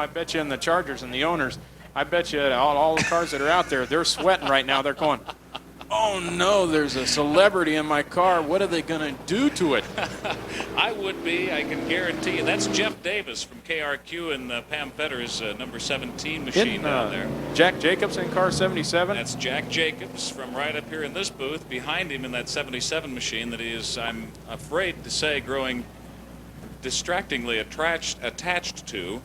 I bet you in the Chargers and the owners, I bet you all the cars that are out there, they're sweating right now. They're going, oh, no, there's a celebrity in my car. What are they going to do to it? I would be. I can guarantee you. That's Jeff Davis from KRQ and Pam Fetter's number 17 machine down there. Jack Jacobs in car 77? That's Jack Jacobs from right up here in this booth. Behind him in that 77 machine that he is, I'm afraid to say, growing distractingly attached to.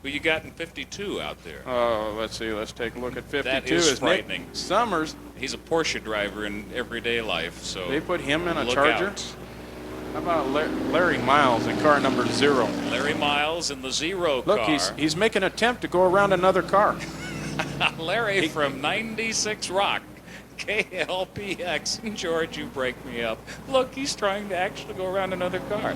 Who you got in 52 out there? Oh, let's see. Let's take a look at 52. That is frightening. Nick Summers. He's a Porsche driver in everyday life, so they put him in a look Charger. Out. How about Larry Miles in car number 0? Larry Miles in the 0 car. Look, he's making an attempt to go around another car. Larry from 96 Rock, KLPX. And George, you break me up. Look, he's trying to actually go around another car.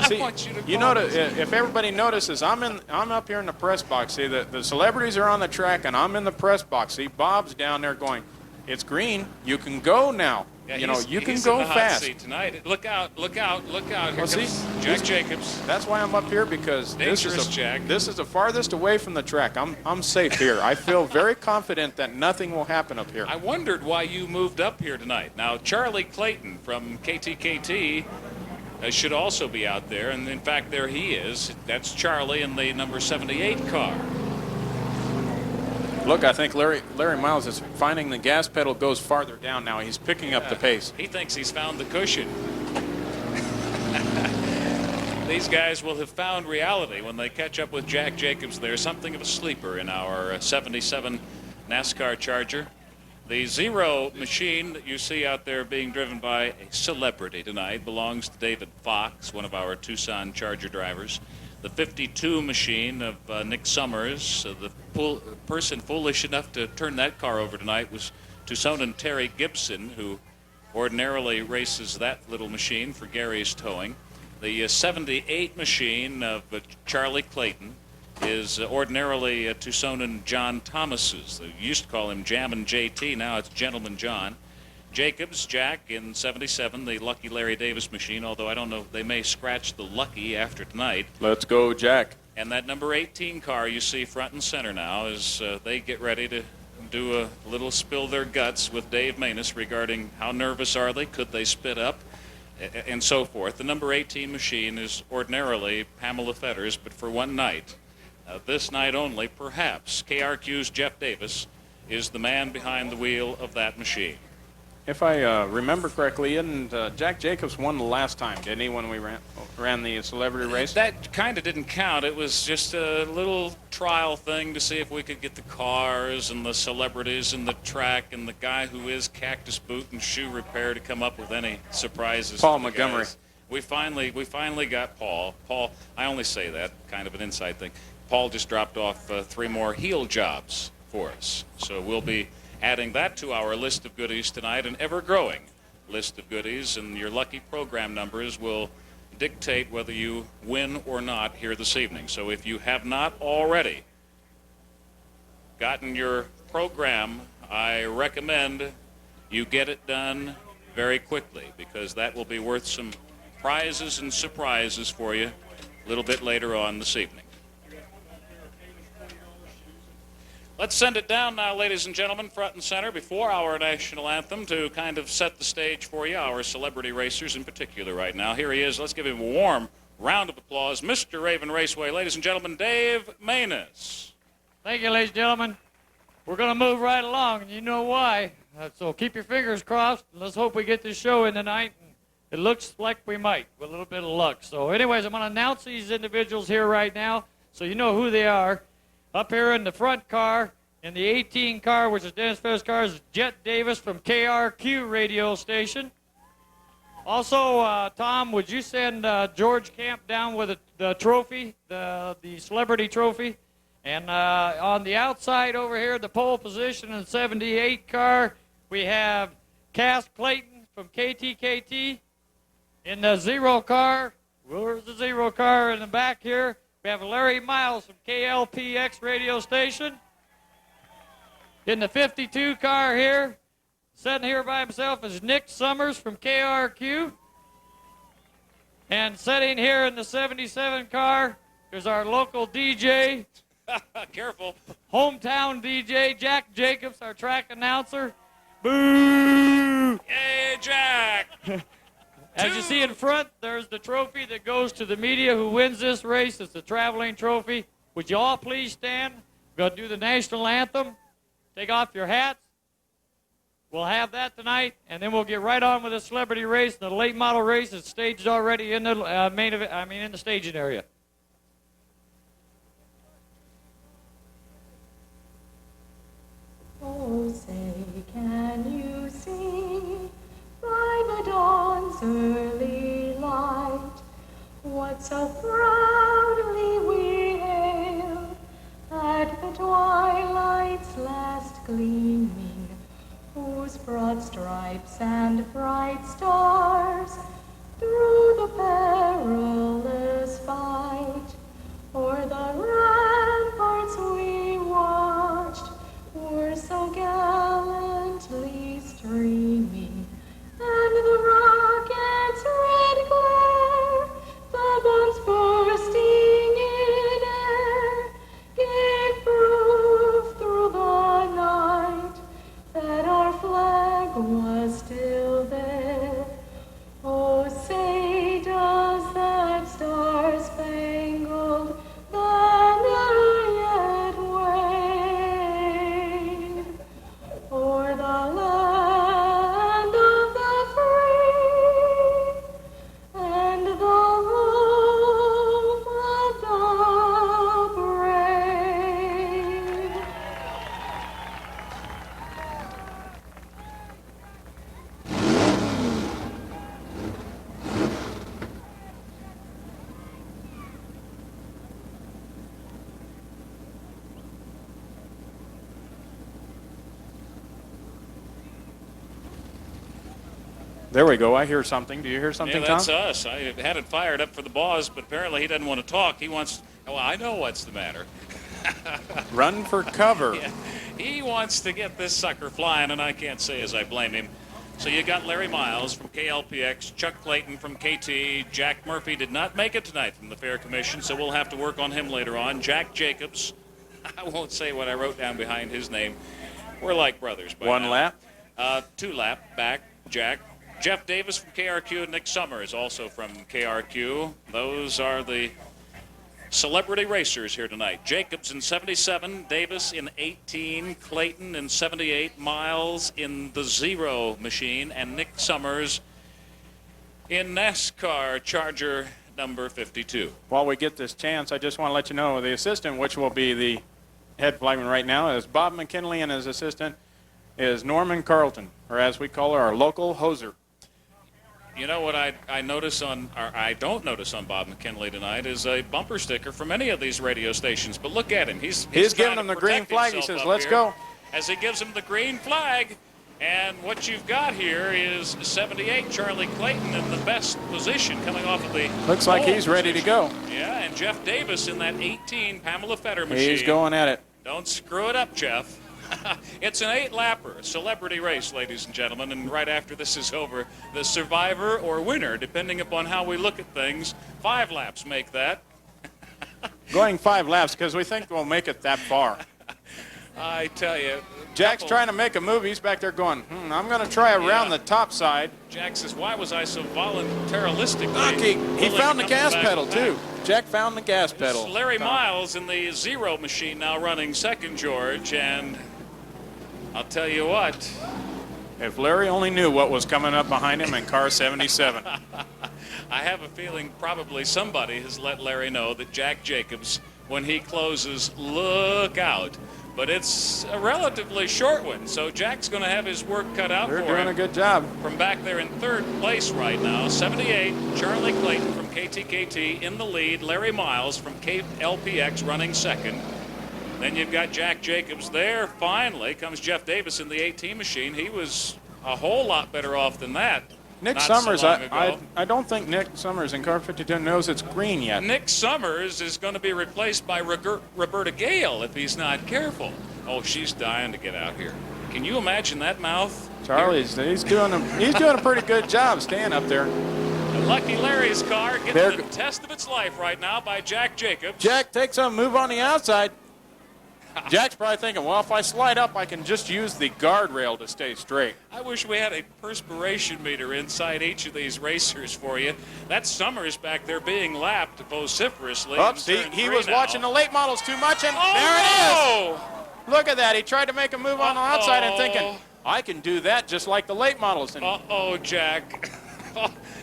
See, I want you to notice, if everybody notices, I'm up here in the press box. See, the celebrities are on the track, and I'm in the press box. See, Bob's down there going, it's green. You can go now. Yeah, you can he's go in the fast. Hot seat tonight. Look out, look out, look out. Here comes Jack Jacobs. That's why I'm up here, because this is the farthest away from the track. I'm safe here. I feel very confident that nothing will happen up here. I wondered why you moved up here tonight. Now, Charlie Clayton from KTKT should also be out there, and in fact, there he is. That's Charlie in the number 78 car. Look, I think Larry Miles is finding the gas pedal goes farther down now. He's picking up the pace. He thinks he's found the cushion. These guys will have found reality when they catch up with Jack Jacobs. They're something of a sleeper in our 77 NASCAR Charger. The 0 machine that you see out there being driven by a celebrity tonight belongs to David Fox, one of our Tucson Charger drivers. The 52 machine of Nick Summers, the person foolish enough to turn that car over tonight was Tucsonan Terry Gibson, who ordinarily races that little machine for Gary's Towing. The 78 machine of Charlie Clayton is ordinarily Tucsonan John Thomas's. They used to call him Jammin' JT. Now it's Gentleman John. Jacobs, Jack in 77, the Lucky Larry Davis machine, although I don't know, they may scratch the Lucky after tonight. Let's go, Jack. And that number 18 car you see front and center now as they get ready to do a little spill their guts with Dave Maness regarding how nervous are they, could they spit up, and so forth. The number 18 machine is ordinarily Pamela Fetter's, but for one night, this night only, perhaps, KRQ's Jeff Davis is the man behind the wheel of that machine. If I remember correctly, and Jack Jacobs won the last time, didn't he, when we ran the celebrity race? That kind of didn't count. It was just a little trial thing to see if we could get the cars and the celebrities and the track and the guy who is Cactus Boot and Shoe Repair to come up with any surprises. Paul Montgomery. We finally got Paul. Paul, I only say that, kind of an inside thing. Paul just dropped off 3 more heel jobs for us. So we'll be adding that to our list of goodies tonight, an ever-growing list of goodies, and your lucky program numbers will dictate whether you win or not here this evening. So if you have not already gotten your program, I recommend you get it done very quickly, because that will be worth some prizes and surprises for you a little bit later on this evening. Let's send it down now, ladies and gentlemen, front and center before our national anthem to kind of set the stage for you, our celebrity racers in particular right now. Here he is. Let's give him a warm round of applause. Mr. Raven Raceway, ladies and gentlemen, Dave Maness. Thank you, ladies and gentlemen. We're going to move right along, and you know why. So keep your fingers crossed. Let's hope we get this show in tonight. It looks like we might with a little bit of luck. So anyways, I'm going to announce these individuals here right now so you know who they are. Up here in the front car, in the 18 car, which is Dennis Fetter's car, is Jet Davis from KRQ radio station. Also, Tom, would you send George Camp down with the trophy, the celebrity trophy? And on the outside over here, the pole position in the 78 car, we have Cass Clayton from KTKT. In the 0 car, where's the 0 car in the back here? We have Larry Miles from KLPX radio station. In the 52 car here, sitting here by himself, is Nick Summers from KRQ. And sitting here in the 77 car, because our local DJ, Careful. hometown DJ, Jack Jacobs, our track announcer. Boo! Hey, Jack. As you see in front, there's the trophy that goes to the media who wins this race. It's the traveling trophy. Would you all please stand? We're going to do the national anthem. Take off your hats. We'll have that tonight, and then we'll get right on with the celebrity race. The late model race is staged already in the in the staging area. Oh, say, can you see by the dawn's early light what so proudly we hailed at the twilight's last gleaming, whose broad stripes and bright stars through the perilous fight o'er the ramparts we watched were so gallantly streaming, and the rocket's red glare, the bombs bursting in air, gave proof through the night that our flag was still there. Oh, say, does that star-spangled banner yet wave o'er the land of the free and the home of the brave? There we go. I hear something. Do you hear something, Yeah, that's Tom? us. I had it fired up for the boss, but apparently he doesn't want to talk. He wants, well, I know what's the matter. Run for cover. Yeah, he wants to get this sucker flying, and I can't say as I blame him. So you got Larry Miles from KLPX, Chuck Clayton from KT, Jack Murphy did not make it tonight from the Fair Commission, so we'll have to work on him later on. Jack Jacobs, I won't say what I wrote down behind his name. We're like brothers by One now. lap. 2 lap back, Jack. Jeff Davis from KRQ, Nick Summers also from KRQ. Those are the celebrity racers here tonight. Jacobs in 77, Davis in 18, Clayton in 78, Miles in the Zero machine, and Nick Summers in NASCAR Charger number 52. While we get this chance, I just want to let you know the assistant, which will be the head flagman right now, is Bob McKinley, and his assistant is Norman Carlton, or as we call her, our local hoser. You know what I notice on, or I don't notice on Bob McKinley tonight is a bumper sticker from any of these radio stations. But look at him. He's giving them the green flag. He says, let's go. As he gives him the green flag. And what you've got here is 78 Charlie Clayton in the best position coming off of the Looks like pole he's ready to position. go. Yeah, and Jeff Davis in that 18 Pamela Feder machine. He's going at it. Don't screw it up, Jeff. It's an 8-lapper, a celebrity race, ladies and gentlemen, and right after this is over, the survivor or winner, depending upon how we look at things, 5 laps make that. Going 5 laps because we think we'll make it that far. I tell you. Jack's trying to make a move. He's back there going, I'm going to try around the top side. Jack says, why was I so voluntaristically He found the gas pedal, too. Jack found the gas pedal. This is Larry Miles in the Zero machine now running second, George, and I'll tell you what. If Larry only knew what was coming up behind him in car 77. I have a feeling probably somebody has let Larry know that Jack Jacobs, when he closes, look out. But it's a relatively short one, so Jack's going to have his work cut out They're for doing him. a good job. From back there in third place right now, 78, Charlie Clayton from KTKT in the lead, Larry Miles from KLPX running second. Then you've got Jack Jacobs there. Finally comes Jeff Davis in the 18 machine. He was a whole lot better off than that. Nick not Summers, so long ago. I don't think Nick Summers in car 52 knows it's green yet. Nick Summers is going to be replaced by Roberta Gale if he's not careful. Oh, she's dying to get out here. Can you imagine that mouth? Charlie's he's doing a pretty good job staying up there. Now Lucky Larry's car There getting the go- test of its life right now by Jack Jacobs. Jack takes a move on the outside. Jack's probably thinking, well, if I slide up, I can just use the guardrail to stay straight. I wish we had a perspiration meter inside each of these racers for you. That's Summers back there being lapped vociferously. Oops, he was watching the late models too much, and Oh, there it no! is. Look at that. He tried to make a move on the outside and thinking, I can do that just like the late models. And Uh-oh, Jack.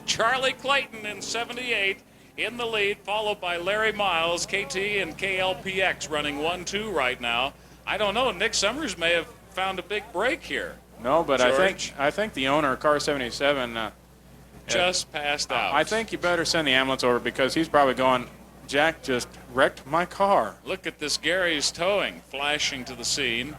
Charlie Clayton in 78 in the lead, followed by Larry Miles, KT, and KLPX running 1-2 right now. I don't know. Nick Summers may have found a big break here. no, but George. I think the owner of Car 77 Just passed out. I think you better send the ambulance over because he's probably going, Jack just wrecked my car. Look at this Gary's towing flashing to the scene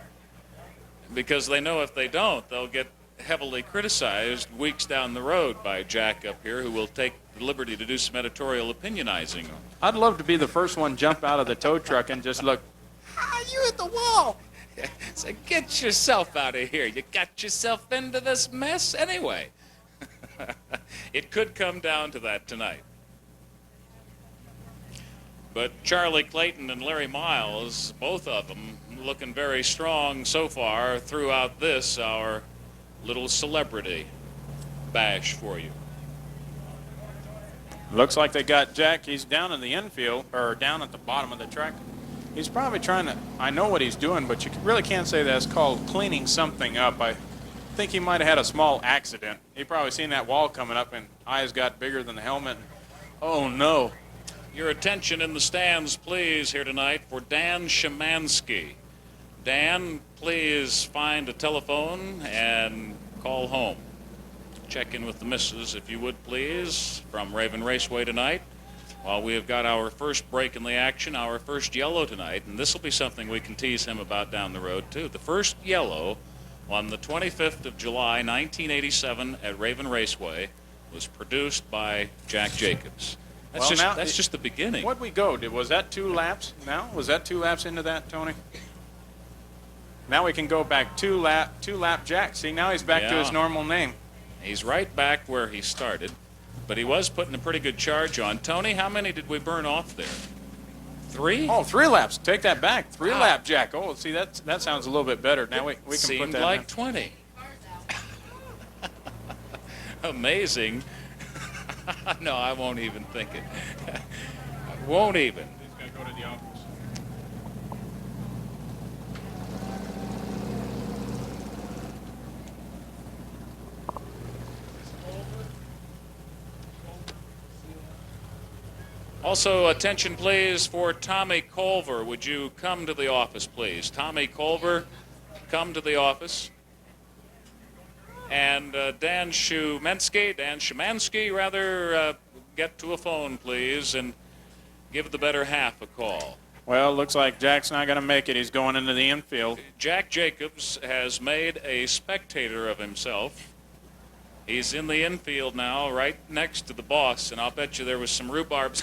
because they know if they don't, they'll get heavily criticized weeks down the road by Jack up here, who will take the liberty to do some editorial opinionizing. I'd love to be the first one jump out of the tow truck and just look, you hit the wall. So get yourself out of here. You got yourself into this mess anyway. It could come down to that tonight. But Charlie Clayton and Larry Miles, both of them, looking very strong so far throughout this, our little celebrity bash for you. Looks like they got Jack. He's down in the infield, or down at the bottom of the track. He's probably trying to, I know what he's doing, but you really can't say that's called cleaning something up. I think he might have had a small accident. He probably seen that wall coming up and eyes got bigger than the helmet. Oh no. Your attention in the stands, please, here tonight for Dan Szymanski. Dan, please find a telephone and call home. Check in with the missus, if you would, please, from Raven Raceway tonight. While we have got our first break in the action, our first yellow tonight, and this will be something we can tease him about down the road, too. The first yellow on the 25th of July, 1987 at Raven Raceway was produced by Jack Jacobs. That's just the beginning. What'd we go? Was that 2 laps now? Was that 2 laps into that, Tony? Now we can go back 2 lap Jack. See, now he's back to his normal name. He's right back where he started, but he was putting a pretty good charge on. Tony, how many did we burn off there? 3? Oh, 3 laps. Take that back. 3 lap Jack. Oh, see, that sounds a little bit better. Now we can put Seemed that like in. 20. Amazing. No, I won't even think it. Won't even. He's going to go to the office. Also, attention, please, for Tommy Culver. Would you come to the office, please? Tommy Culver, come to the office. And Dan Szymanski, get to a phone, please, and give the better half a call. Well, looks like Jack's not going to make it. He's going into the infield. Jack Jacobs has made a spectator of himself. He's in the infield now, right next to the boss, and I'll bet you there was some rhubarb.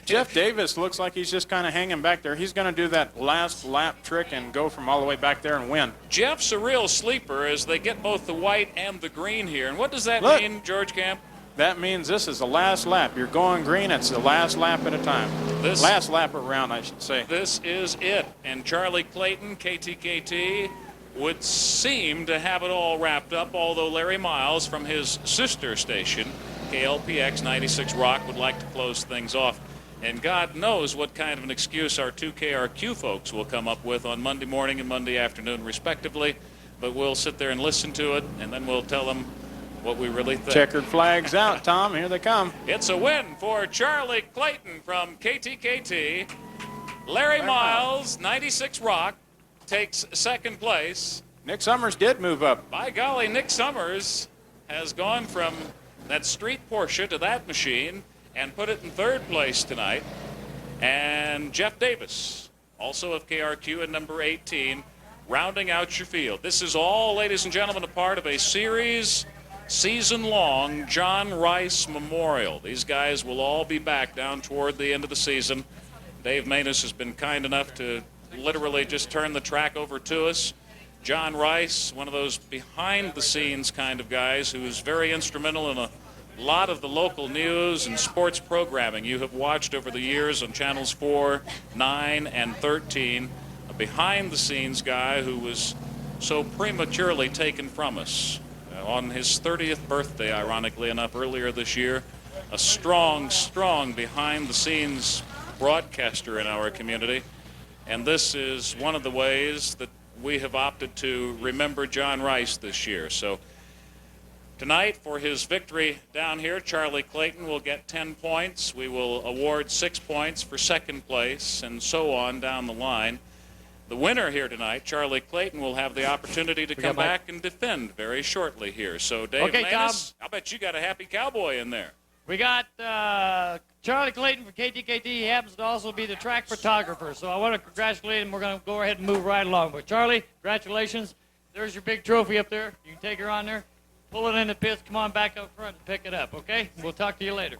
Jeff Davis looks like he's just kind of hanging back there. He's going to do that last lap trick and go from all the way back there and win. Jeff's a real sleeper as they get both the white and the green here. And what does that Look. mean, George Camp? That means this is the last lap. You're going green. It's the last lap at a time. Last lap around, I should say. This is it. And Charlie Clayton, KTKT, would seem to have it all wrapped up, although Larry Miles from his sister station, KLPX 96 Rock, would like to close things off. And God knows what kind of an excuse our 2KRQ folks will come up with on Monday morning and Monday afternoon, respectively. But we'll sit there and listen to it, and then we'll tell them what we really think. Checkered flags out, Tom. Here they come. It's a win for Charlie Clayton from KTKT. Larry Miles, 96 Rock, takes second place. Nick Summers did move up. By golly, Nick Summers has gone from that street Porsche to that machine and put it in third place tonight. And Jeff Davis, also of KRQ at number 18, rounding out your field. This is all, ladies and gentlemen, a part of a series, season-long John Rice Memorial. These guys will all be back down toward the end of the season. Dave Maness has been kind enough to literally just turn the track over to us. John Rice, one of those behind-the-scenes kind of guys who's very instrumental in a a lot of the local news and sports programming you have watched over the years on channels 4, 9, and 13. A behind-the-scenes guy who was so prematurely taken from us on his 30th birthday, ironically enough, earlier this year. A strong, strong behind-the-scenes broadcaster in our community. And this is one of the ways that we have opted to remember John Rice this year. So tonight, for his victory down here, Charlie Clayton will get 10 points. We will award 6 points for second place, and so on down the line. The winner here tonight, Charlie Clayton, will have the opportunity to come back and defend very shortly here. So, Dave Maness, I'll bet you got a happy cowboy in there. We got Charlie Clayton from KTKT. He happens to also be the track photographer. So I want to congratulate him. We're going to go ahead and move right along. But Charlie, congratulations. There's your big trophy up there. You can take her on there. Pull it in the pits. Come on back up front and pick it up, okay? We'll talk to you later.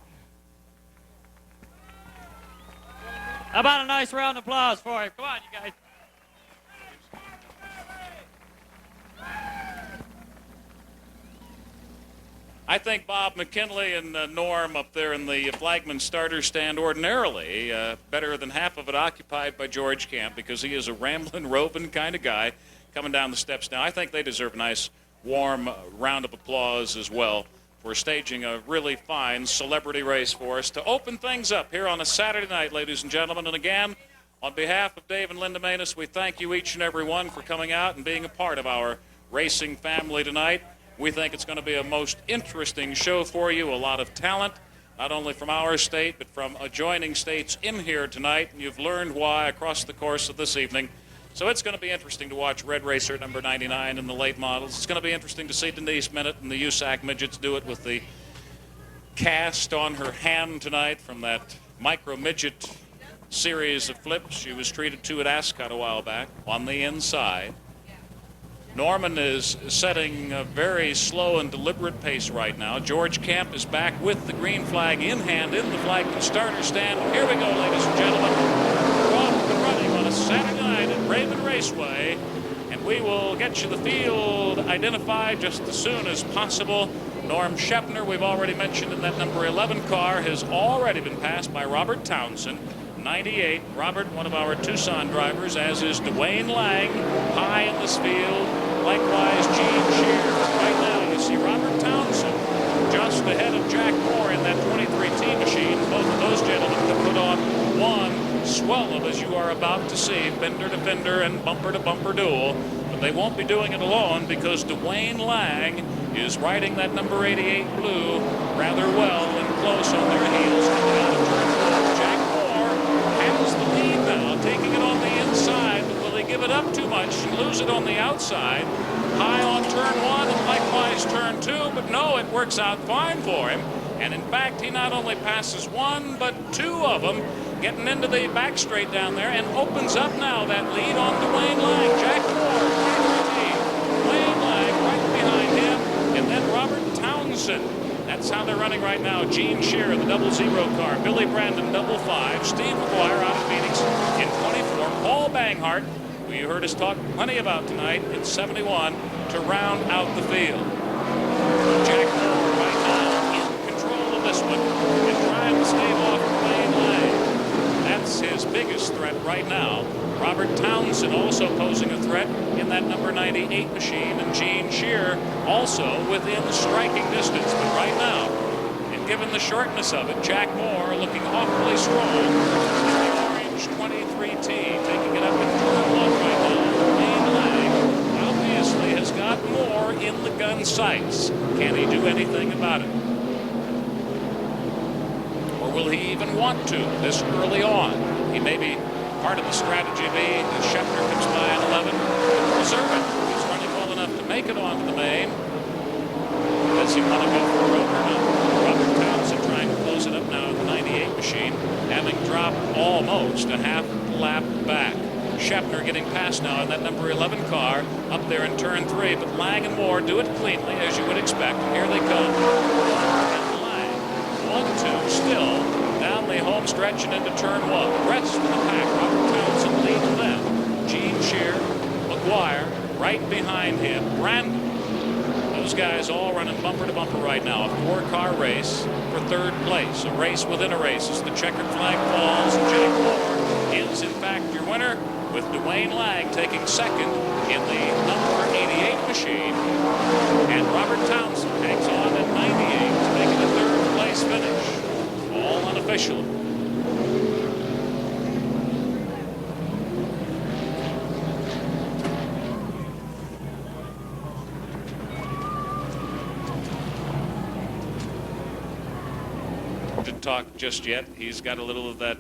How about a nice round of applause for him? Come on, you guys. I think Bob McKinley and Norm up there in the flagman starter stand ordinarily, better than half of it occupied by George Camp, because he is a rambling, roving kind of guy coming down the steps now. I think they deserve a nice, warm round of applause as well for staging a really fine celebrity race for us to open things up here on a Saturday night, ladies and gentlemen. And again, on behalf of Dave and Linda Maness, we thank you each and every one for coming out and being a part of our racing family tonight. We think it's going to be a most interesting show for you, a lot of talent, not only from our state, but from adjoining states in here tonight. And you've learned why across the course of this evening. So it's going to be interesting to watch Red Racer number 99 in the late models. It's going to be interesting to see Denise Minute and the USAC Midgets do it with the cast on her hand tonight from that micro midget series of flips she was treated to at Ascot a while back on the inside. Norman is setting a very slow and deliberate pace right now. George Camp is back with the green flag in hand in the flagman starter stand. Here we go, ladies and gentlemen. We're off and running on a Saturday night at Raven Raceway, and we will get you the field identified just as soon as possible. Norm Shepner, we've already mentioned in that number 11 car, has already been passed by Robert Townsend. 98, Robert, one of our Tucson drivers, as is Dwayne Lang, high in this field. Likewise, Gene Shear. Right now, you see Robert Townsend just ahead of Jack Moore in that 23T machine. Both of those gentlemen have put on one swell of, as you are about to see, fender to fender and bumper to bumper duel. But they won't be doing it alone, because Dwayne Lang is riding that number 88 blue rather well and close on their heels coming out of turn 4. Jack has the lead now, taking it on the inside, but will he give it up too much and lose it on the outside? High on turn 1 and likewise turn 2, but no, it works out fine for him. And in fact, he not only passes one, but two of them, getting into the back straight down there, and opens up now that lead on Dwayne Lang. Jack Moore, Dwayne Lang right behind him, and then Robert Townsend. That's how they're running right now. Gene Shear, the 00 car. Billy Brandon, 55. Steve McGuire out of Phoenix in 24. Paul Banghart, who you heard us talk plenty about tonight, in 71 to round out the field. Jack Moore right now in control of this one and trying to stave off Dwayne Lang. That's his biggest threat right now. Robert Townsend also posing a threat in that number 98 machine, and Gene Shear also within striking distance. But right now, and given the shortness of it, Jack Moore looking awfully strong in the orange 23T, taking it up in turn 1 right now. Dwayne Lang obviously has got more in the gun sights. Can he do anything about it? Or will he even want to this early on? He may be part of the strategy being that Shepner comes by at 11 to preserve it. He's running well enough to make it onto the main. Does he want to go for a rope or not? Robert Townsend trying to close it up now in the 98 machine, having dropped almost a half lap back. Shepner getting past now in that number 11 car up there in turn 3, but Lang and Moore do it cleanly, as you would expect. Here they come. And Lang, 1-2 still down the home stretch and into turn 1. The rest of the pack, Robert Townsend leads them. Gene Shear, McGuire right behind him. Brandon, those guys all running bumper to bumper right now. A 4-car race for 3rd place. A race within a race as the checkered flag falls. Jack Moore is, in fact, your winner, with Dwayne Lang taking 2nd in the number 88 machine. And Robert Townsend hangs on at 98, making a 3rd place finish. All unofficial. To talk just yet. He's got a little of that,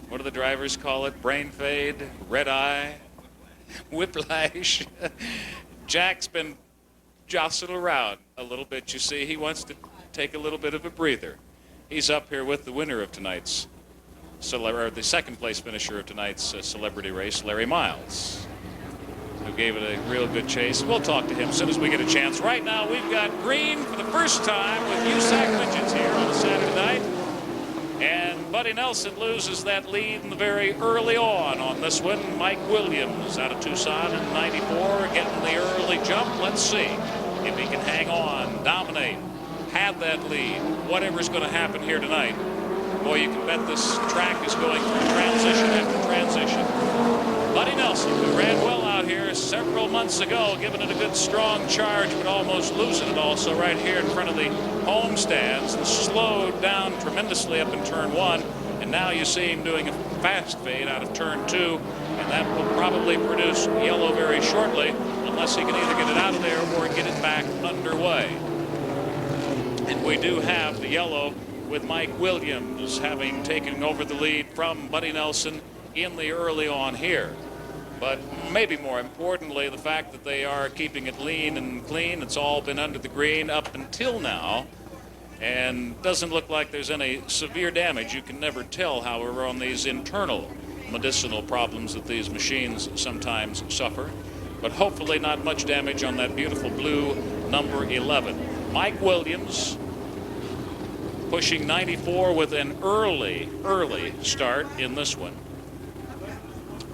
what do the drivers call it? Brain fade, red eye, whiplash. Jack's been jostled around a little bit, you see. He wants to take a little bit of a breather. He's up here with the winner of tonight's, or the 2nd place finisher of tonight's celebrity race, Larry Miles, who gave it a real good chase. We'll talk to him as soon as we get a chance. Right now, we've got green for the first time with USAC Midgets here on a Saturday night. And Buddy Nelson loses that lead in the very early on this one. Mike Williams out of Tucson in 94 getting the early jump. Let's see if he can hang on, dominate, have that lead. Whatever's going to happen here tonight. Boy, you can bet this track is going through transition after transition. Buddy Nelson, who ran well out here several months ago, giving it a good strong charge, but almost losing it also right here in front of the home stands, and slowed down tremendously up in turn 1. And now you see him doing a fast fade out of turn 2, and that will probably produce yellow very shortly, unless he can either get it out of there or get it back underway. And we do have the yellow with Mike Williams having taken over the lead from Buddy Nelson in the early on here. But maybe more importantly, the fact that they are keeping it lean and clean. It's all been under the green up until now, and doesn't look like there's any severe damage. You can never tell, however, on these internal medicinal problems that these machines sometimes suffer. But hopefully not much damage on that beautiful blue number 11. Mike Williams pushing 94 with an early start in this one.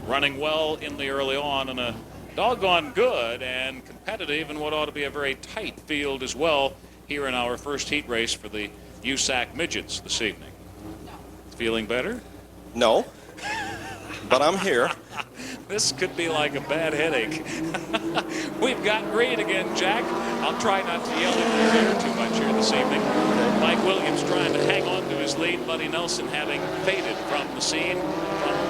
Running well in the early on, and a doggone good and competitive in what ought to be a very tight field as well here in our first heat race for the USAC Midgets this evening. Feeling better? No, but I'm here. This could be like a bad headache. We've got green again, Jack. I'll try not to yell in your ear too much here this evening. Mike Williams trying to hang on to his lead. Buddy Nelson having faded from the scene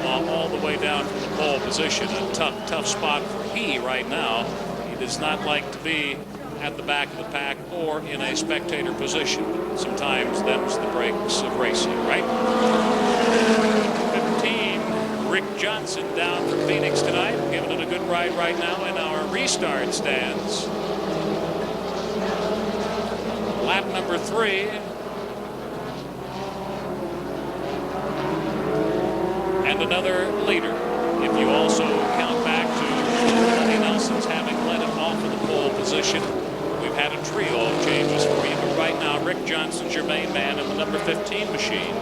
all the way down from the pole position. A tough spot for he right now. He does not like to be at the back of the pack or in a spectator position. Sometimes them's the breaks of racing, right? 15, Rick Johnson down from Phoenix tonight, giving it a good ride right now in our restart stands. Lap number 3. And another leader. If you also count back to Buddy Nelson's having led him off of the pole position, we've had a trio of changes for you. But right now, Rick Johnson's your main man in the number 15 machine.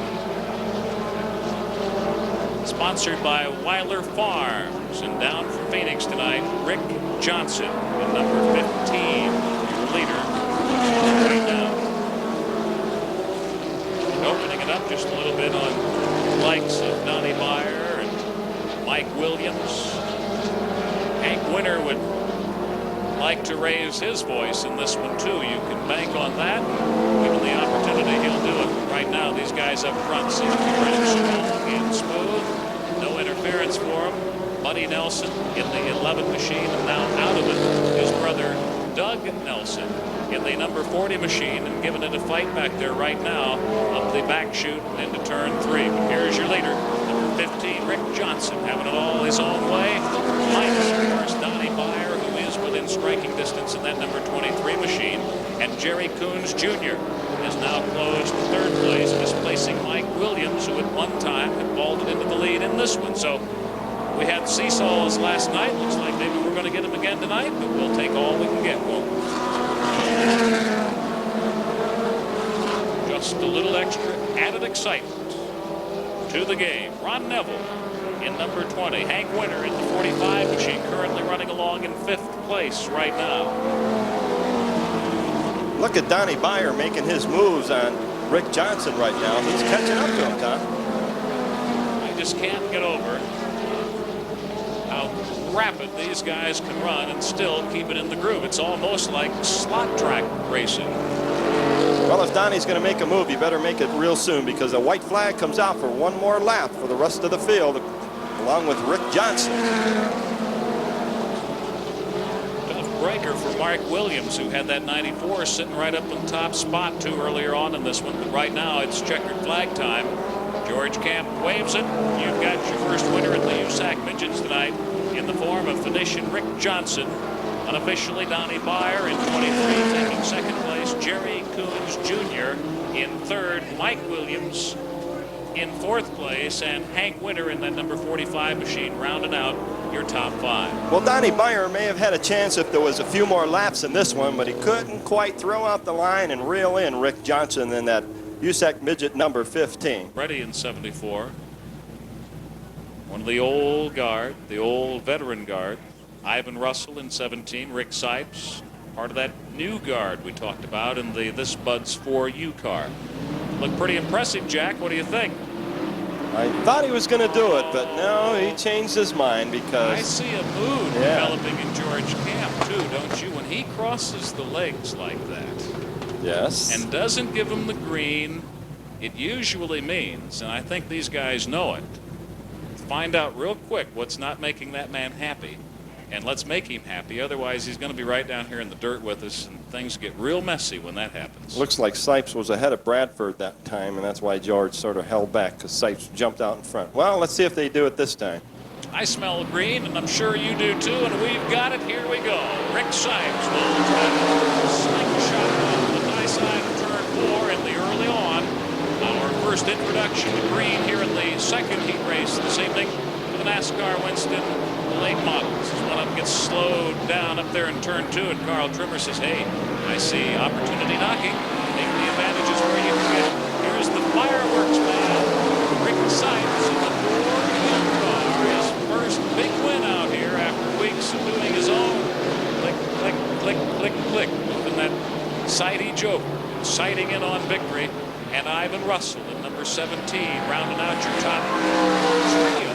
Sponsored by Weiler Farms. And down from Phoenix tonight, Rick Johnson in number 15, your leader right now. And opening it up just a little bit on the likes of Donnie Meyer and Mike Williams. Hank Winter would like to raise his voice in this one too. You can bank on that. Given the opportunity, he'll do it. Right now, these guys up front seem to be running strong and smooth. No interference for him. Buddy Nelson in the 11 machine, and now out of it, his brother Doug Nelson in the number 40 machine, and giving it a fight back there right now up the back chute and into turn 3. But here's your leader, number 15, Rick Johnson, having it all his own way. Minus, of course, Donnie Meyer, who is within striking distance in that number 23 machine. And Jerry Coons Jr. is now closed to 3rd place, displacing Mike Williams, who at one time had vaulted into the lead in this one. So we had seesaws last night. Looks like maybe we're going to get them again tonight, but we'll take all we can get, won't we? Just a little extra added excitement to the game. Ron Neville in number 20. Hank Winter in the 45 machine, currently running along in 5th place right now. Look at Donnie Byer making his moves on Rick Johnson right now. He's catching up to him, Tom. I just can't get over how rapid these guys can run and still keep it in the groove. It's almost like slot track racing. Well, if Donnie's going to make a move, he better make it real soon, because a white flag comes out for one more lap for the rest of the field, along with Rick Johnson. Tough breaker for Mark Williams, who had that 94 sitting right up in top spot too earlier on in this one. But right now it's checkered flag time. George Camp waves it. You've got your first winner at the USAC Midgets tonight in the form of Phoenician Rick Johnson. Unofficially, Donnie Byer in 23, taking second place. Jerry Coons Jr. in third. Mike Williams in fourth place. And Hank Winter in that number 45 machine rounded out your top 5. Well, Donnie Byer may have had a chance if there was a few more laps in this one, but he couldn't quite throw out the line and reel in Rick Johnson in that USAC Midget number 15. Ready in 74. One of the old guard, the old veteran guard. Ivan Russel in 17, Rick Sipes, part of that new guard we talked about in the This Bud's 4U car. Looked pretty impressive, Jack. What do you think? I thought he was going to do it, but no, he changed his mind because... I see a mood developing in George Camp, too, don't you? When he crosses the legs like that. Yes. And doesn't give him the green, it usually means, and I think these guys know it, find out real quick what's not making that man happy. And let's make him happy. Otherwise, he's going to be right down here in the dirt with us, and things get real messy when that happens. Looks like Sipes was ahead of Bradford that time, and that's why George sort of held back, because Sipes jumped out in front. Well, let's see if they do it this time. I smell green, and I'm sure you do too, and we've got it. Here we go. Rick Sipes will try to slingshot on the high side of turn 4 in the early on. Our first introduction to green here in the second heat race this evening for the NASCAR Winston late models. One of them gets slowed down up there in turn 2, and Carl Trimmer says, hey, I see opportunity knocking. Take the advantages where you can get. Here's the fireworks man, Rick Sipes in the 4U car. His first big win out here after weeks of doing his own click, click, click, click, click. Moving that sidey joker, sighting in on victory. And Ivan Russel in number 17, rounding out your top trio.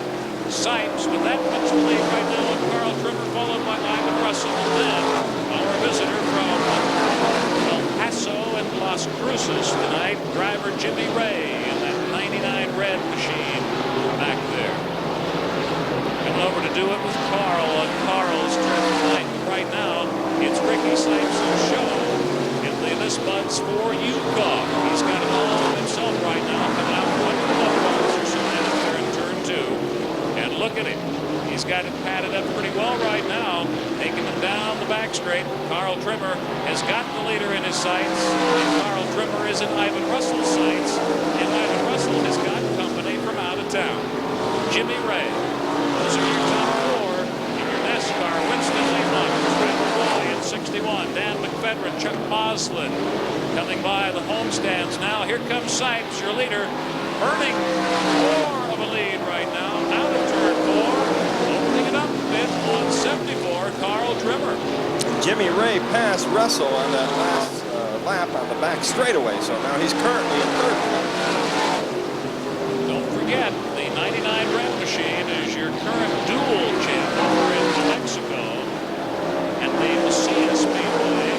Sipes with that much lead right now on Carl Trimmer, followed by Ivan Russel. And then our visitor from El Paso and Las Cruces tonight, driver Jimmy Ray in that 99 red machine back there. Coming over to do it with Carl on Carl's trip tonight. Right now, it's Ricky Sipes' show in the This Bud's 4U car. He's got it all himself right now, coming out 100 miles or so down there in turn 2. And look at him. He's got it padded up pretty well right now, taking him down the back straight. Carl Trimmer has got the leader in his sights, and Carl Trimmer is in Ivan Russell's sights, and Ivan Russell has got company from out of town. Jimmy Ray. Those are your top 4 in your NASCAR Winston late models. Trevor Wally in 61. Dan McFedrin, Chuck Moslin coming by the homestands now. Here comes Sipes, your leader, earning more of a lead right now. Out of turn 4, opening it up a bit on 74, Carl Trimmer. Jimmy Ray passed Russell on that last lap on the back straightaway, so now he's currently in third place. Don't forget, the 99 red machine is your current dual champ over in New Mexico, and the Mesilla Speedway,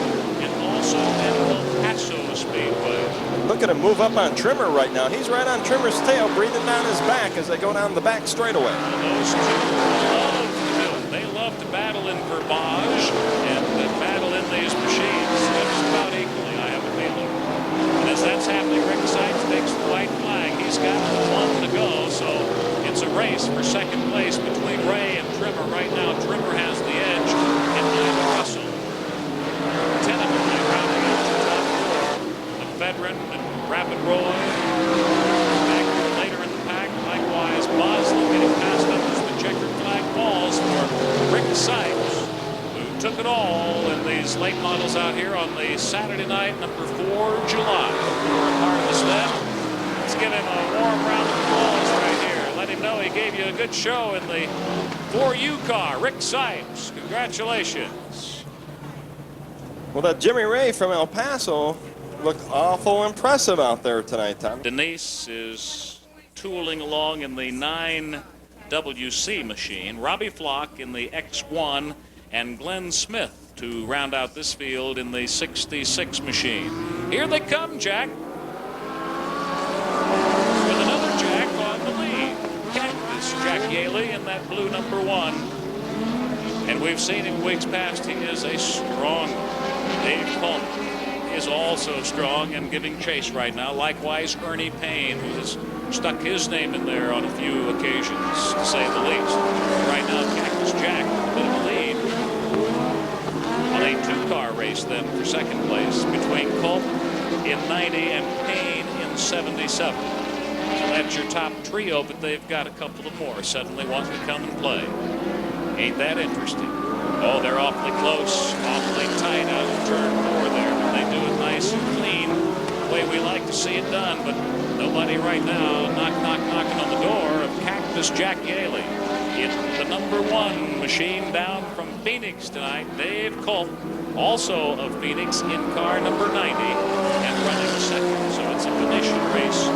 and also in El Paso Speedway. Look at him move up on Trimmer right now. He's right on Trimmer's tail, breathing down his back as they go down the back straightaway. Those two love to do it. They love to battle in Verbage and battle in these machines. Just about equally, I have a feeling. And as that's happening, Rick Sipes takes the white flag. He's got 1 to go, so it's a race for second place between Ray and Trimmer. Right now, Trimmer has the edge, and Ivan Russell tentatively rounding out the top 4. McFedrin and Rapid Roy back later in the pack. Likewise, Mosley getting passed up as the checkered flag falls for Rick Sipes, who took it all in these late models out here on the Saturday night, number 4 July. For a part of the sled. Let's give him a warm round of applause right here. Let him know he gave you a good show in the 4U car. Rick Sipes, congratulations. Well, that Jimmy Ray from El Paso looked awful impressive out there tonight, Tom. Denise is tooling along in the 9WC machine. Robbie Flock in the X1, and Glenn Smith to round out this field in the 66 machine. Here they come, Jack. With another Jack on the lead. Cactus Jack Yaley in that blue number 1. And we've seen him weeks past. He is a strong one. Dave Fome is also strong and giving chase right now. Likewise, Ernie Payne, who has stuck his name in there on a few occasions, to say the least. Right now, Cactus Jack, a bit of a lead. On a 2-car race then for second place between Culp in 90 and Payne in 77. So that's your top trio, but they've got a couple of more suddenly wanting to come and play. Ain't that interesting? Oh, they're awfully close, awfully tight out of turn 4 there, but they do it nice and clean, the way we like to see it done. But nobody right now knocking on the door of Cactus Jack Yaley. It's the number 1 machine down from Phoenix tonight. Dave Culp, also of Phoenix, in car number 90 and running second. So it's a finition race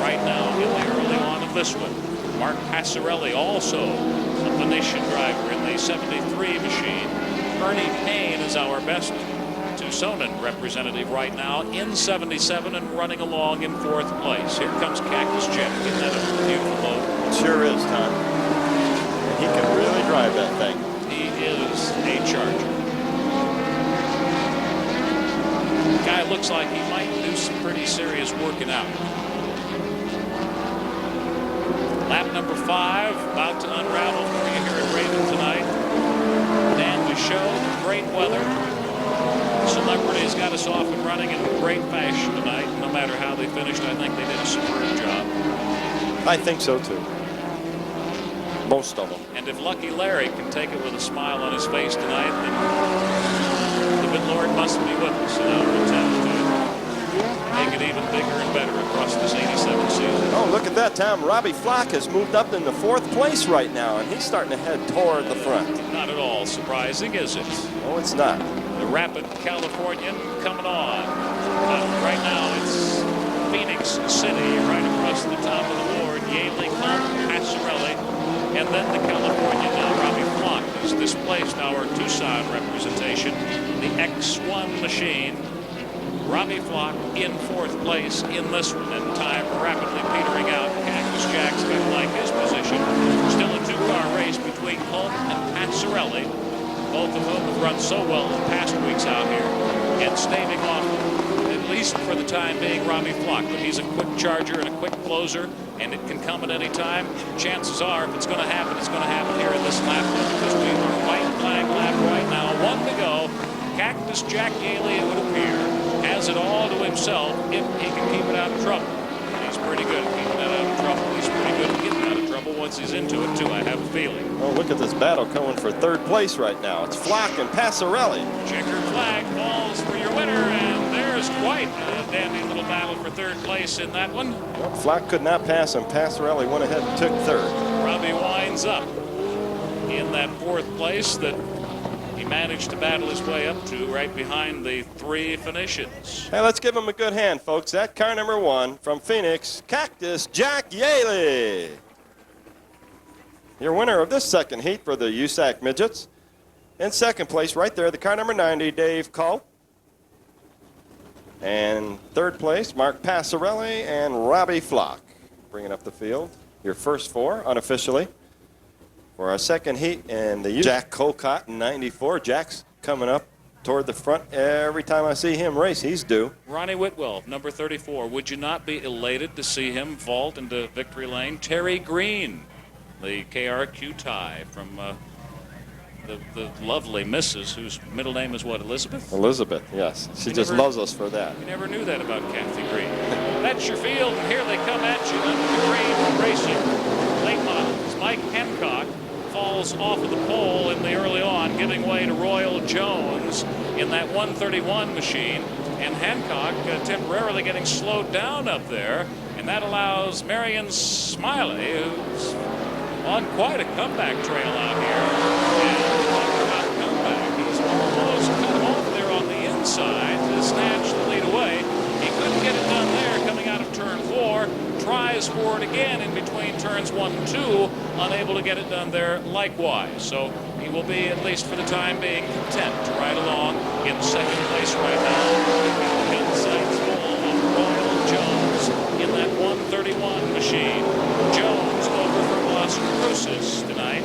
right now in the early on of this one. Mark Passarelli, also a Venetian driver in the 73 machine. Ernie Payne is our best Tucsonan representative right now in 77 and running along in 4th place. Here comes Cactus Jack. Isn't that a beautiful boat? Sure is, Tom. He can really drive that thing. He is a charger. Guy looks like he might do some pretty serious working out. Lap number 5, about to unravel for you here at Raven tonight. Dan Michaud, great weather. Celebrities got us off and running in great fashion tonight. No matter how they finished, I think they did a superb job. I think so, too. Most of them. And if Lucky Larry can take it with a smile on his face tonight, then the good Lord must be with us in our attempt to make it even bigger and better across this 87 season. Oh, look at that, Tom. Robbie Flock has moved up into 4th place right now, and he's starting to head toward the front. Not at all surprising, is it? Oh, it's not. The rapid Californian coming on. Right now, it's Phoenix City right across the top of the board. Yaley, Culp, Passarelli, and then the Californian now, Robbie Flock, has displaced our Tucson representation, the X1 machine. Robbie Flock in 4th place in this one, and time rapidly petering out. Cactus Jack's going to like his position. Still a 2-car race between Culp and Passarelli, both of whom have run so well in past weeks out here, and staving off, at least for the time being, Robbie Flock. But he's a quick charger and a quick closer, and it can come at any time. Chances are, if it's going to happen, it's going to happen here in this lap, because we are white flag lap right now. 1 to go. Cactus Jack Yaley, it would appear, has it all to himself if he can keep it out of trouble. He's pretty good at keeping it out of trouble. He's pretty good at getting out of trouble once he's into it, too, I have a feeling. Oh, look at this battle coming for 3rd place right now. It's Flock and Passarelli. Checkered flag falls for your winner, and there's quite a dandy little battle for 3rd place in that one. Well, Flock could not pass him. Passarelli went ahead and took 3rd. Robbie winds up in that 4th place that he managed to battle his way up to right behind the 3 Phoenicians. Hey, let's give him a good hand, folks. That car number 1 from Phoenix, Cactus Jack Yaley. Your winner of this second heat for the USAC Midgets. In 2nd place, right there, the car number 90, Dave Culp. And 3rd place, Mark Passarelli and Robbie Flock. Bringing up the field. Your first 4, unofficially. For our second heat, and the Jack Colcott in 94. Jack's coming up toward the front. Every time I see him race, he's due. Ronnie Widwell, number 34. Would you not be elated to see him vault into victory lane? Terry Green, the KRQ tie from the lovely Mrs., whose middle name is what, Elizabeth? Elizabeth, yes. She just loves us for that. You never knew that about Kathy Green. That's your field, and here they come at you under the green racing. Late models, Mike Hancock falls off of the pole in the early on, giving way to Royal Jones in that 131 machine, and Hancock temporarily getting slowed down up there, and that allows Marion Smiley, who's on quite a comeback trail out here. And talk about comeback, he's almost cut off there on the inside to snatch the lead away. He couldn't get it done there coming out of turn 4. Tries for it again in between turns 1 and 2. Unable to get it done there likewise. So he will be, at least for the time being, content to ride along in second place right now. Insights of Royal Jones in that 131 machine. Jones over from Las Cruces tonight.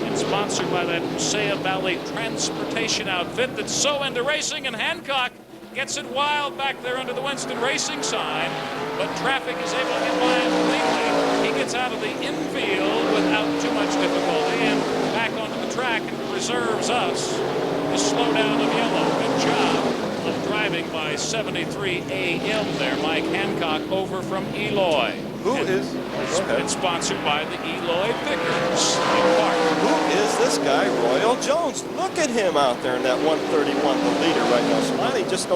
And sponsored by that Passaic Valley transportation outfit that's so into racing. And Hancock gets it wild back there under the Winston Racing sign, but traffic is able to get by him completely. He gets out of the infield without too much difficulty and back onto the track and preserves us the slowdown of yellow. Good job of driving by 73 AM there. Mike Hancock over from Eloy. It's sponsored by the Eloy Vickers in Carr. Who is this guy, Royal Jones? Look at him out there in that 131, the leader right now. Smiley just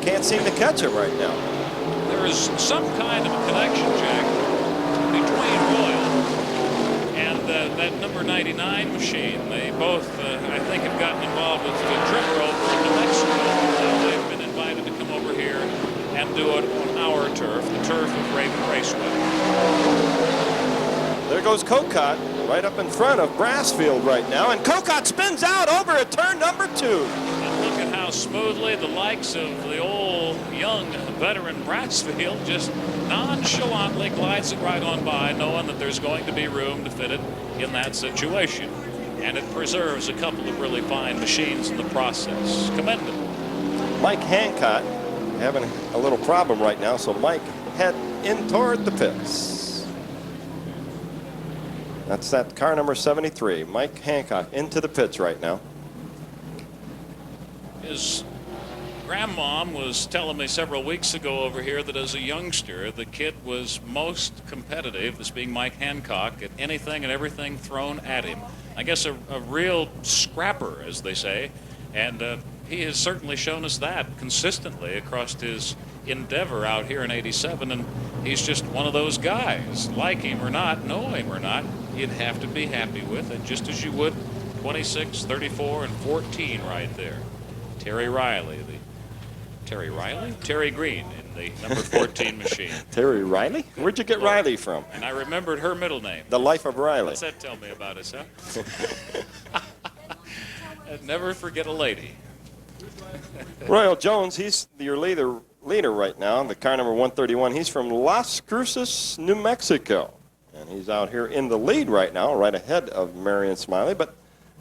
can't seem to catch him right now. There is some kind of a connection, Jack, between Royal and that number 99 machine. They both, I think, have gotten involved with the trimmer over in New Mexico. They've been invited to come over here and do it on our turf, the turf of Raven Raceway. There goes Cocott right up in front of Brassfield right now, and Cocott spins out over at turn number 2. And look at how smoothly the likes of the old young veteran Brassfield just nonchalantly glides it right on by, knowing that there's going to be room to fit it in that situation. And it preserves a couple of really fine machines in the process. Commendable. Mike Hancock having a little problem right now, so Mike head in toward the pits. That's that car number 73. Mike Hancock into the pits right now. His grandmom was telling me several weeks ago over here that as a youngster, the kid was most competitive, this being Mike Hancock, at anything and everything thrown at him. I guess a real scrapper, as they say, and he has certainly shown us that consistently across his endeavor out here in 87, and he's just one of those guys. Like him or not, know him or not, you'd have to be happy with it, just as you would 26, 34, and 14 right there. Terry Green in the number 14 machine. Terry Riley? Where'd you get Riley from? And I remembered her middle name. The Life of Riley. What's that tell me about us, huh? I'd never forget a lady. Royal Jones, he's your leader right now, the car number 131. He's from Las Cruces, New Mexico. And he's out here in the lead right now, right ahead of Marion Smiley. But,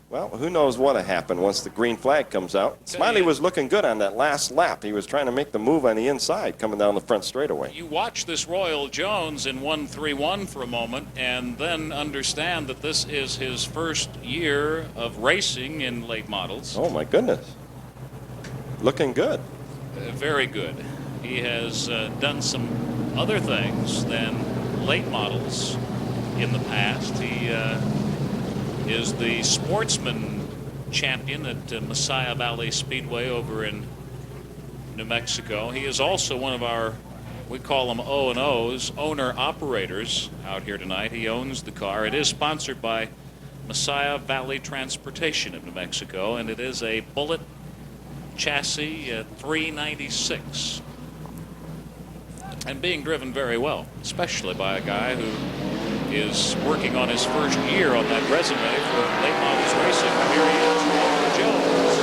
well, who knows what'll happen once the green flag comes out. Smiley was looking good on that last lap. He was trying to make the move on the inside coming down the front straightaway. You watch this Royal Jones in 131 for a moment and then understand that this is his first year of racing in late models. Oh, my goodness. Looking good. Very good. He has done some other things than late models in the past. He is the sportsman champion at Messiah Valley Speedway over in New Mexico. He is also one of our, we call them O&Os, owner-operators out here tonight. He owns the car. It is sponsored by Messiah Valley Transportation of New Mexico, and it is a Bullet chassis 396, and being driven very well, especially by a guy who is working on his first year on that resume for late models racing. Here he is, Royal Jones,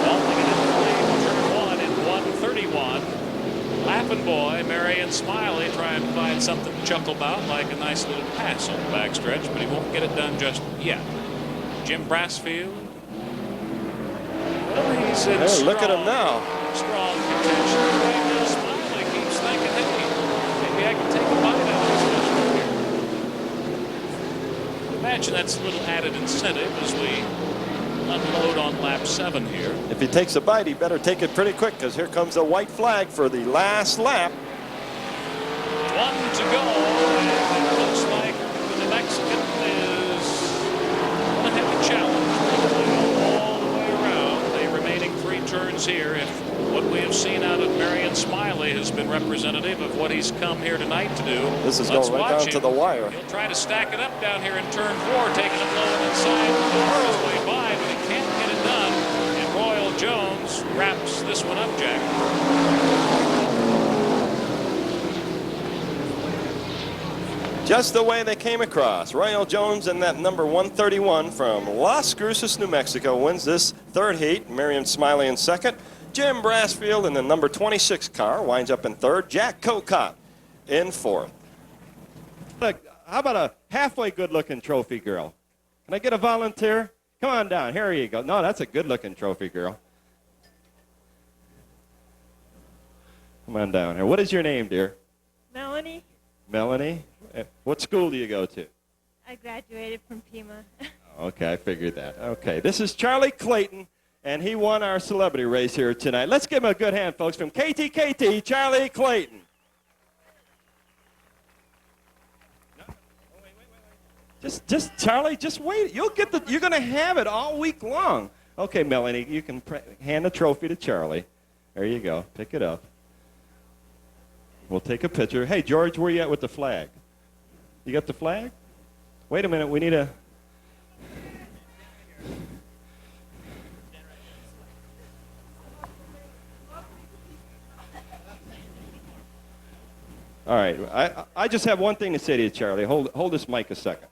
vaulting it into the lead, turn 1 in 131. Laughing boy, Marion Smiley, trying to find something to chuckle about, like a nice little pass on the backstretch, but he won't get it done just yet. Jim Brassfield. Well, he's in Hey, look at him now. Strong contention. Right now, Smiley keeps thinking, hey, maybe I can take a bite out of this one here. Imagine that's a little added incentive as we unload on lap 7 here. If he takes a bite, he better take it pretty quick, because here comes a white flag for the last lap. 1 to go, and it looks like the Mexican is going to have a challenge all the way around the remaining 3 turns here. If what we have seen out of Marion Smiley has been representative of what he's come here tonight to do. This is going right down to the wire. He'll try to stack it up down here in turn 4, taking it low and inside, his way by, but he can't get it done. And Royal Jones wraps this one up, Jack. Just the way they came across. Royal Jones and that number 131 from Las Cruces, New Mexico wins this third heat. Marion Smiley in second. Jim Brassfield in the number 26 car winds up in third. Jack Cocott in fourth. Look, how about a halfway good-looking trophy girl? Can I get a volunteer? Come on down. Here you go. No, that's a good-looking trophy girl. Come on down here. What is your name, dear? Melanie, Melanie? What school do you go to? I graduated from Pima. Okay, I figured that. Okay, this is Charlie Clayton, and he won our celebrity race here tonight. Let's give him a good hand, folks, from KTKT, Charlie Clayton. Just Charlie, just wait. You'll get you're going to have it all week long. Okay, Melanie, you can hand the trophy to Charlie. There you go. Pick it up. We'll take a picture. Hey, George, where you at with the flag? You got the flag? Wait a minute. We need a... All right. I just have one thing to say to you, Charlie. Hold this mic a second.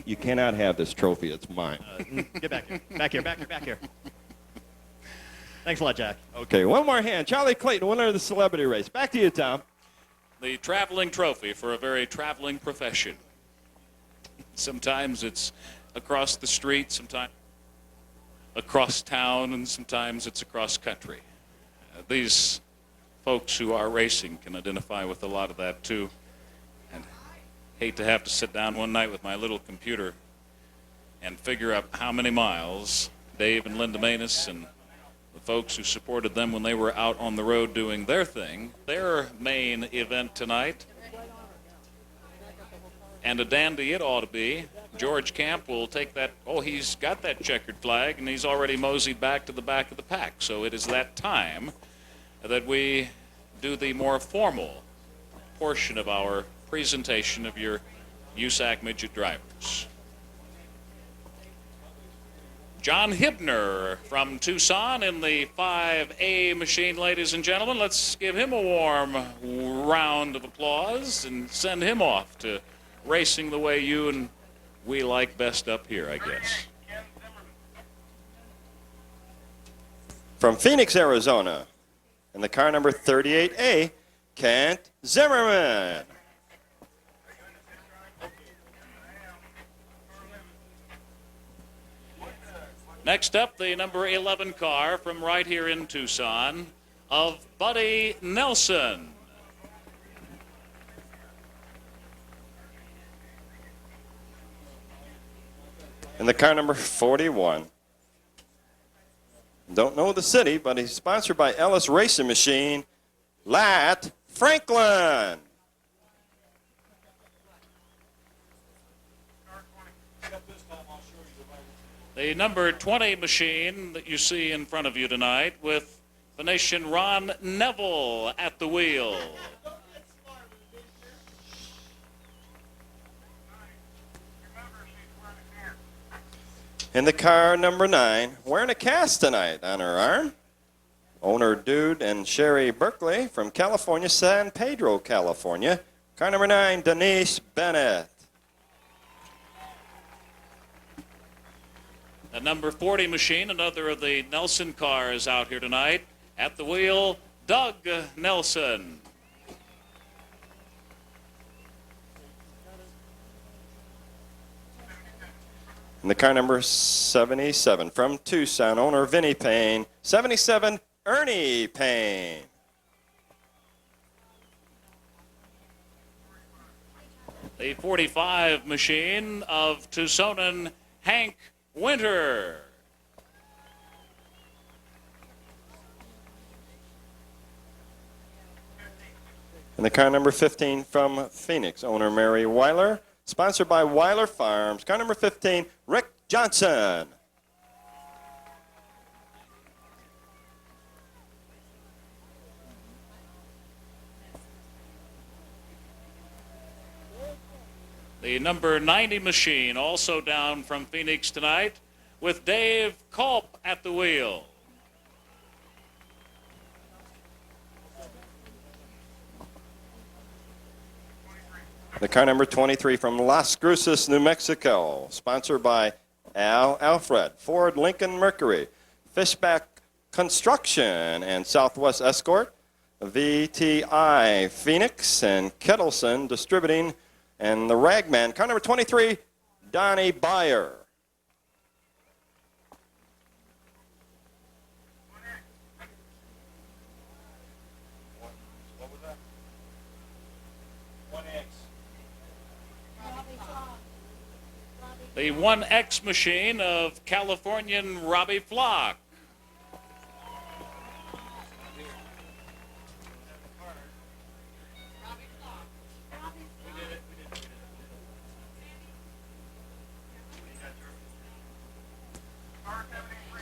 You cannot have this trophy. It's mine. Get back here. Back here, back here, back here. Thanks a lot, Jack. Okay, one more hand. Charlie Clayton, winner of the celebrity race. Back to you, Tom. The traveling trophy for a very traveling profession. Sometimes it's across the street, sometimes across town, and sometimes it's across country. These folks who are racing can identify with a lot of that too. And hate to have to sit down one night with my little computer and figure out how many miles Dave and Linda Manus and the folks who supported them when they were out on the road doing their thing, their main event tonight. And a dandy it ought to be. George Camp will take that. Oh, he's got that checkered flag, and he's already moseyed back to the back of the pack. So it is that time that we do the more formal portion of our presentation of your USAC midget drivers. John Hibner from Tucson in the 5A machine, ladies and gentlemen. Let's give him a warm round of applause and send him off to racing the way you and we like best up here, I guess. From Phoenix, Arizona, in the car number 38A, Kent Zimmerman. Next up, the number 11 car from right here in Tucson of Buddy Nelson. In the car number 41. Don't know the city, but he's sponsored by Ellis Racing Machine, Lat Franklin. The number 20 machine that you see in front of you tonight with Venetian Ron Neville at the wheel. In the car number 9, wearing a cast tonight on her arm. Owner Dude and Sherry Berkeley from California, San Pedro, California. Car number 9, Denise Bennett. A number 40 machine, another of the Nelson cars out here tonight. At the wheel, Doug Nelson. In the car number 77 from Tucson, owner Vinnie Payne. 77, Ernie Payne. The 45 machine of Tucsonan Hank Winter. In the car number 15 from Phoenix, owner Mary Weiler. Sponsored by Weiler Farms. Car number 15, Rick Johnson. The number 90 machine, also down from Phoenix tonight, with Dave Culp at the wheel. The car number 23 from Las Cruces, New Mexico, sponsored by Alfred, Ford Lincoln Mercury, Fishback Construction, and Southwest Escort, VTI Phoenix, and Kettleson Distributing, and the Ragman. Car number 23, Donnie Byer. The 1X machine of Californian Robbie Flock.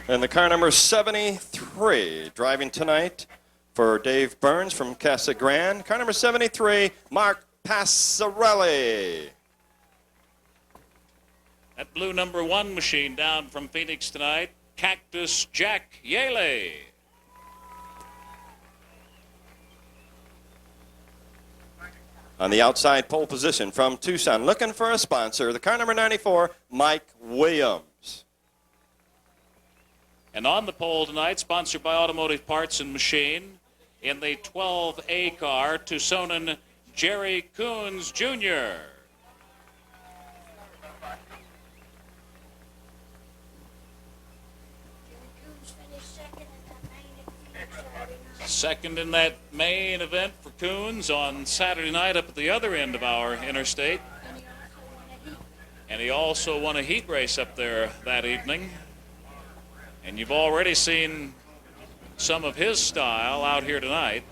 And the car number 73, driving tonight for Dave Burns from Casa Grande. Car number 73, Mark Passarelli. That blue number 1 machine down from Phoenix tonight, Cactus Jack Yaley. On the outside pole position from Tucson, looking for a sponsor, the car number 94, Mike Williams. And on the pole tonight, sponsored by Automotive Parts and Machine, in the 12A car, Tucsonan Jerry Coons Jr. Second in that main event for Coons on Saturday night up at the other end of our interstate. And he also won a heat race up there that evening. And you've already seen some of his style out here tonight.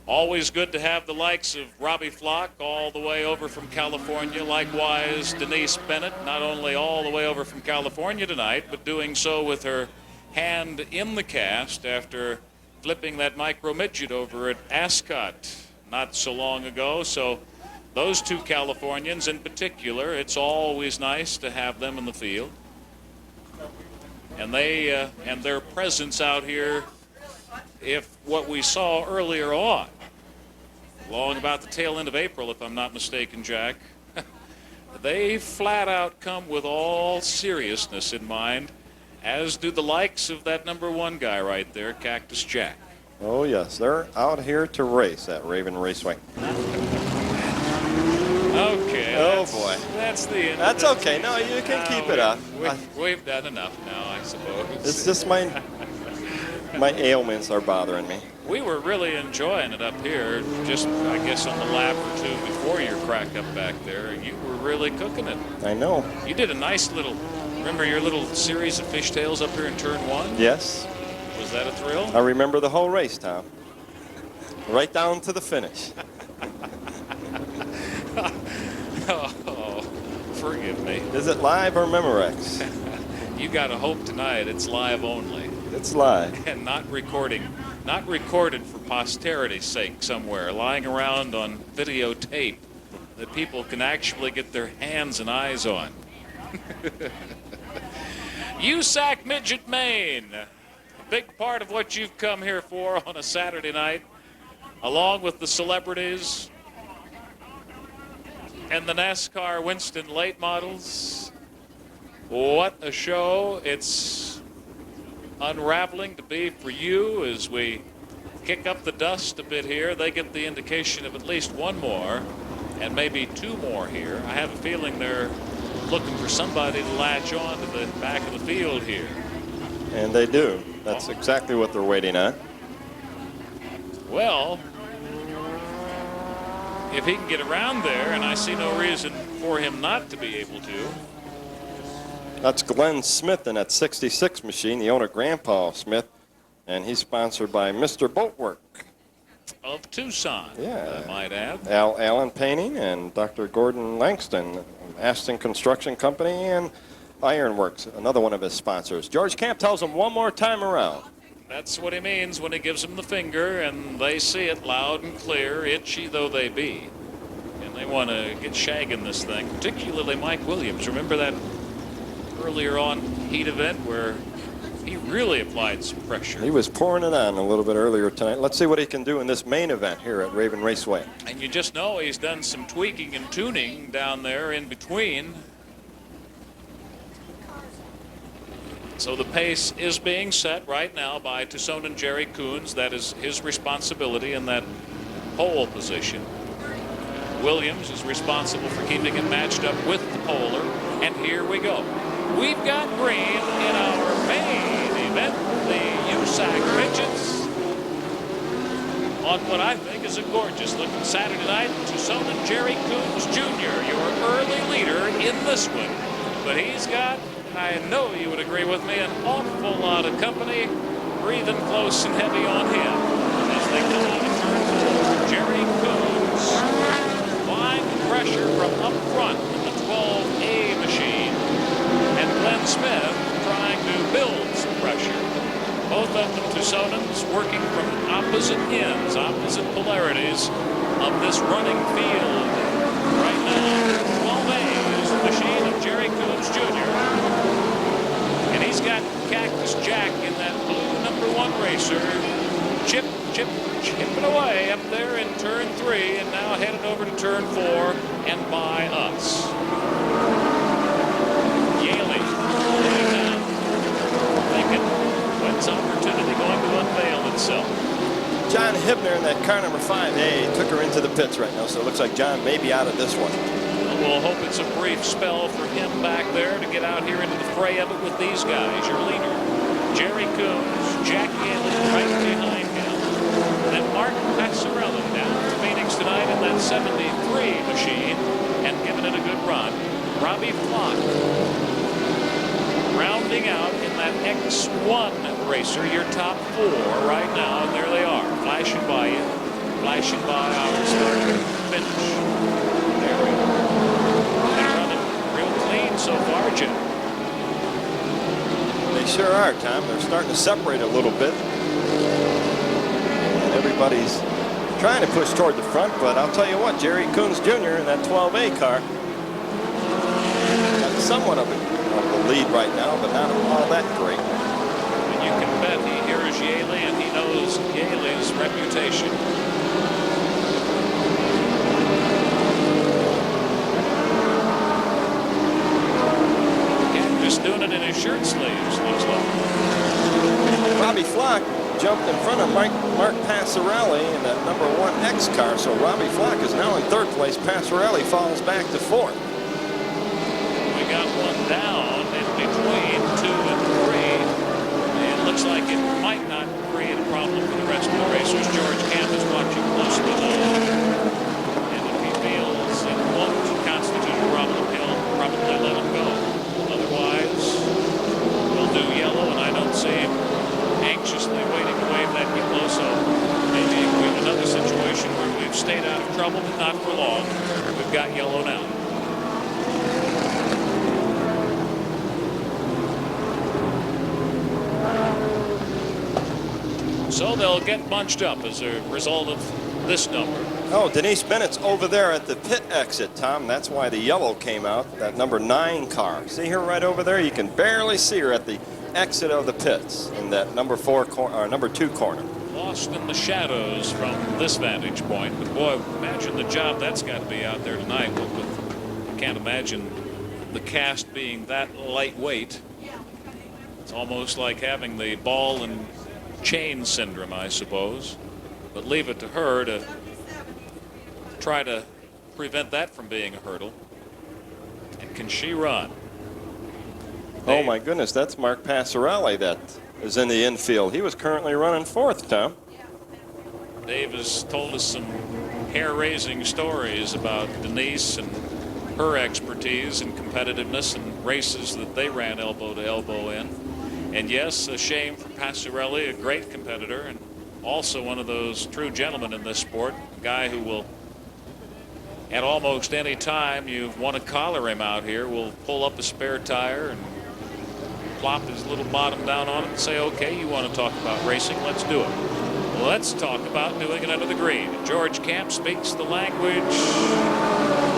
Always good to have the likes of Robbie Flock all the way over from California. Likewise, Denise Bennett, not only all the way over from California tonight, but doing so with her hand in the cast after flipping that micro midget over at Ascot not so long ago. So those two Californians in particular, it's always nice to have them in the field. And they and their presence out here, if what we saw earlier on, along about the tail end of April, if I'm not mistaken, Jack, they flat out come with all seriousness in mind, as do the likes of that number 1 guy right there, Cactus Jack. Oh, yes, they're out here to race at Raven Raceway. Okay. Oh, boy. That's the end. That's okay. No, you can keep it up. We've done enough now, I suppose. It's just my ailments are bothering me. We were really enjoying it up here, just, I guess, on the lap or two before your crack up back there. You were really cooking it. I know. You did a nice little, remember your little series of fishtails up here in turn 1? Yes. Was that a thrill? I remember the whole race, Tom. Right down to the finish. Oh, forgive me. Is it live or Memorex? You got to hope tonight it's live only. It's live. And not recorded for posterity's sake somewhere, lying around on videotape that people can actually get their hands and eyes on. USAC Midget Maine, a big part of what you've come here for on a Saturday night, along with the celebrities and the NASCAR Winston late models. What a show it's unraveling to be for you as we kick up the dust a bit here. They get the indication of at least one more and maybe 2 more here. I have a feeling they're looking for somebody to latch on to the back of the field here. And they do. That's exactly what they're waiting on. Well, if he can get around there, and I see no reason for him not to be able to. That's Glenn Smith in that 66 machine, the owner, Grandpa Smith, and he's sponsored by Mr. Boatwork. Of Tucson, Yeah. I might add. Allen Painting and Dr. Gordon Langston, Aston Construction Company, and Ironworks, another one of his sponsors. George Camp tells him one more time around. That's what he means when he gives them the finger, and they see it loud and clear, itchy though they be. And They want to get shagging this thing, particularly Mike Williams. Remember that earlier on heat event where he really applied some pressure. He was pouring it on a little bit earlier tonight. Let's see what he can do in this main event here at Raven Raceway. And you just know he's done some tweaking and tuning down there in between. So the pace is being set right now by Tucsonan Jerry Coons. That is his responsibility in that pole position. Williams is responsible for keeping it matched up with the polar. And here we go. We've got green in our main event, the USAC Midgets, on what I think is a gorgeous looking Saturday night. Tucsonan Jerry Coons Jr., your early leader in this one. But he's got, I know you would agree with me, an awful lot of company breathing close and heavy on him. As they come out of turn 4, Jerry Coons applying pressure from up front in the 12A machine. And Glenn Smith trying to build some pressure. Both of them Tucsonans working from opposite ends, opposite polarities of this running field. Right now, 12A is the machine of Jerry Coons Jr. And he's got Cactus Jack in that blue #1 racer. Chipping away up there in turn 3 and now headed over to turn 4 and by us. When's opportunity going to unveil itself? John Hibner in that car number 5A took her into the pits right now, so it looks like John may be out of this one. We'll hope it's a brief spell for him back there to get out here into the fray of it with these guys. Your leader, Jerry Coons, Jack Yaley right behind him. And Mark Passarelli down to Phoenix tonight in that 73 machine and giving it a good run. Robbie Flock rounding out in that X1 racer, your top 4 right now, and there they are, flashing by you, flashing by our start finish. There we go. They're running real clean so far, Jim. They sure are, Tom. They're starting to separate a little bit. And everybody's trying to push toward the front, but I'll tell you what, Jerry Coons Jr. in that 12A car got somewhat of the lead right now, but not all that great. And you can bet he hears Yaley and he knows Yaley's reputation. Again, just doing it in his shirt sleeves, looks like. Robbie Flock jumped in front of Mark Passarelli in that #1 X car, so Robbie Flock is now in 3rd place. Passarelli falls back to 4th. We got one down between 2 and 3. It looks like it might not create a problem for the rest of the racers. George Camp is watching closely though. And if he feels it won't constitute a problem, he'll probably let him go. Otherwise, we'll do yellow, and I don't see him anxiously waiting to wave that yellow. So maybe we have another situation where we've stayed out of trouble, but not for long. We've got yellow now. So they'll get bunched up as a result of this number. Oh, Denise Bennett's over there at the pit exit, Tom. That's why the yellow came out, that #9 car. See her right over there? You can barely see her at the exit of the pits in that #2 corner. Lost in the shadows from this vantage point. But boy, imagine the job that's got to be out there tonight. I can't imagine the cast being that lightweight. It's almost like having the ball and chain syndrome, I suppose, but leave it to her to try to prevent that from being a hurdle. And can she run? Oh my goodness, that's Mark Passarelli that is in the infield. He was currently running 4th, Tom. Dave has told us some hair-raising stories about Denise and her expertise and competitiveness and races that they ran elbow to elbow in. And yes, a shame for Passarelli, a great competitor and also one of those true gentlemen in this sport, a guy who will, at almost any time you want to collar him out here, will pull up a spare tire and plop his little bottom down on it and say, okay, you want to talk about racing, let's do it. Let's talk about doing it under the green. George Camp speaks the language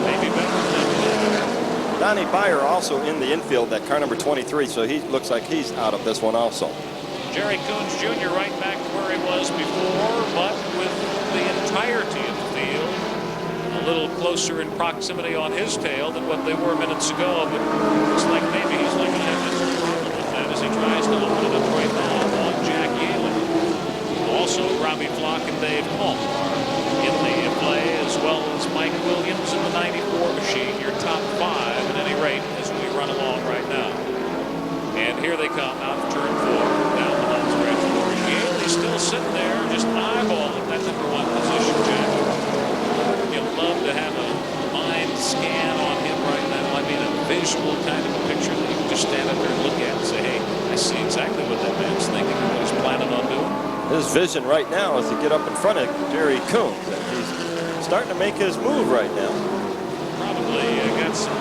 maybe better than Donnie Byer also in the infield, that car number 23, so he looks like he's out of this one also. Jerry Coons Jr. right back to where he was before, but with the entirety of the field a little closer in proximity on his tail than what they were minutes ago. But looks like maybe he's going to have a problem with that as he tries to open it up right now on Jack Yaley. Also, Robbie Flock and Dave Culp are in the play, as well as Mike Williams in the 94 machine. Your top 5 at any rate as we run along right now. And here they come out of turn 4 down the home stretch. Yaley's still sitting there, just eyeballing that number 1 position, Jack. You'd love to have a mind scan on him right now. I mean, a visual kind of a picture that you can just stand up there and look at and say, hey, I see exactly what that man's thinking and what he's planning on doing. His vision right now is to get up in front of Jerry Coons. And he's starting to make his move right now. Probably got some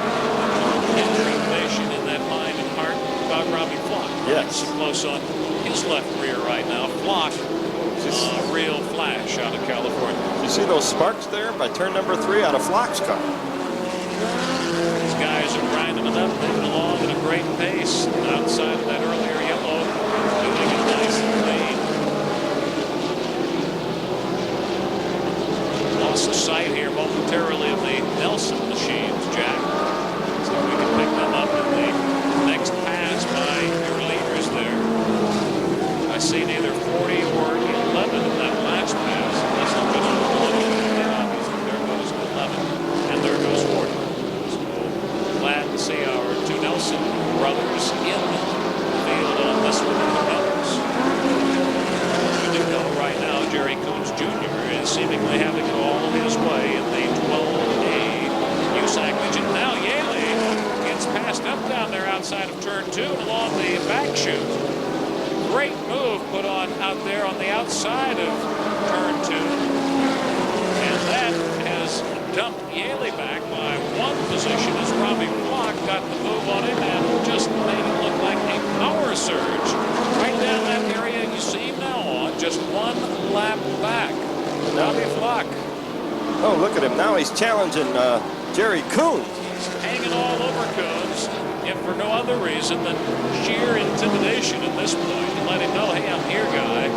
information in that mind and heart about Robbie Flock. Yes. So close on his left rear right now. Flock, a real flash out of California. You see those sparks there by turn number 3 out of Flock's car? These guys are grinding it up, moving along at a great pace. Outside of that earlier yellow, doing it nice and clean. Lost sight here momentarily of the Nelson machines, Jack. So we can pick them up in the next pass by your leaders there. I see neither 40 or 11 in that last pass. Unless I'm just looking at it, obviously there goes 11 and there goes 40. So glad to see our 2 Nelson brothers in the field on this one in the numbers. We do know right now Jerry Coons Jr. is seemingly having it all his way in the 12A USAC Midget. Now Yaley gets passed up down there outside of turn 2 and along the back chute. Great move put on out there on the outside of turn 2. And that has dumped Yaley back by 1 position as Robbie Flock got the move on him and just made it look like a power surge. Right down that area you see him now on, just 1 lap back. Robbie Flock. Oh, look at him. Now he's challenging Jerry Coons. He's hanging all over Coons, if for no other reason than sheer intimidation at this point. To let him know, hey, I'm here, guy.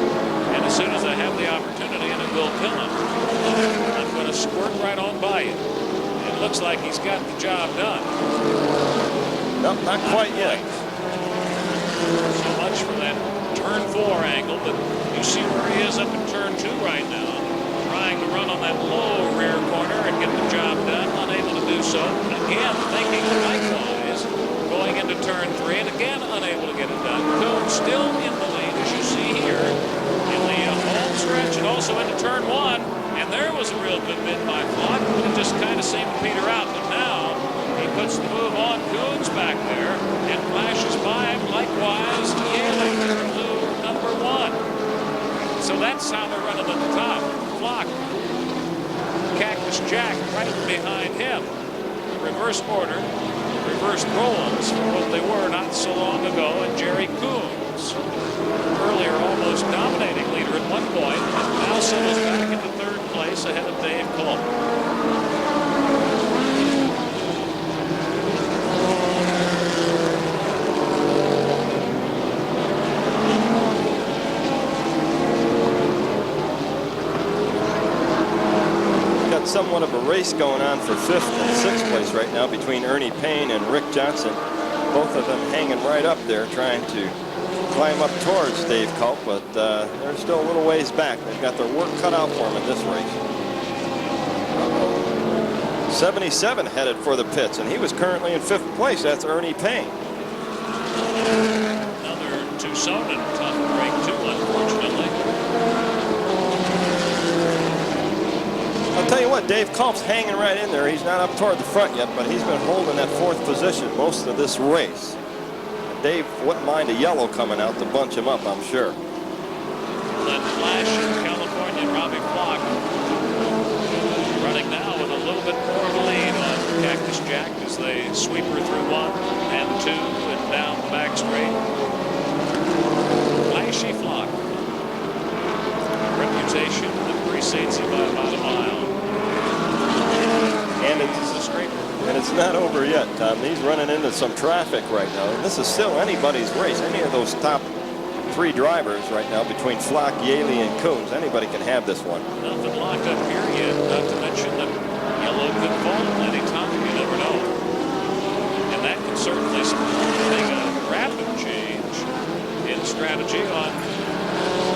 And as soon as I have the opportunity and it will come, I'm going to squirt right on by you. It looks like he's got the job done. No, not quite yet. So much for that turn 4 angle, but you see where he is up in turn 2 right now. Trying to run on that low rear corner and get the job done, unable to do so. Again, thinking likewise, going into turn 3, and again unable to get it done. Coons still in the lead, as you see here, in the home stretch and also into turn 1. And there was a real good bit by Flock, but it just kind of seemed to peter out. But now he puts the move on Coons back there and flashes by him. Likewise, Yaley, blue number 1. So that's how they're running at the top. Flock, Cactus Jack right behind him. Reverse order, reverse roles from what they were not so long ago. And Jerry Coons, earlier almost dominating leader at one point, and now settles back into 3rd place ahead of Dave Culp. Somewhat of a race going on for 5th and 6th place right now between Ernie Payne and Rick Johnson. Both of them hanging right up there trying to climb up towards Dave Culp, but they're still a little ways back. They've got their work cut out for them in this race. 77 headed for the pits, and he was currently in 5th place. That's Ernie Payne. Another Tucson tough break too, unfortunately. I'll tell you what, Dave Culp's hanging right in there. He's not up toward the front yet, but he's been holding that 4th position most of this race. Dave wouldn't mind a yellow coming out to bunch him up, I'm sure. That flash in California, Robbie Flock running now with a little bit more of a lead on Cactus Jack as they sweep her through 1 and 2 and down the back straight. Flashy Flock. Rick about a mile. And it's not over yet, Tom. He's running into some traffic right now. And this is still anybody's race. Any of those top 3 drivers right now between Flock, Yaley, and Coons. Anybody can have this one. Nothing locked up here yet. Not to mention that yellow could fall at any time. You never know. And that can certainly make a rapid change in strategy on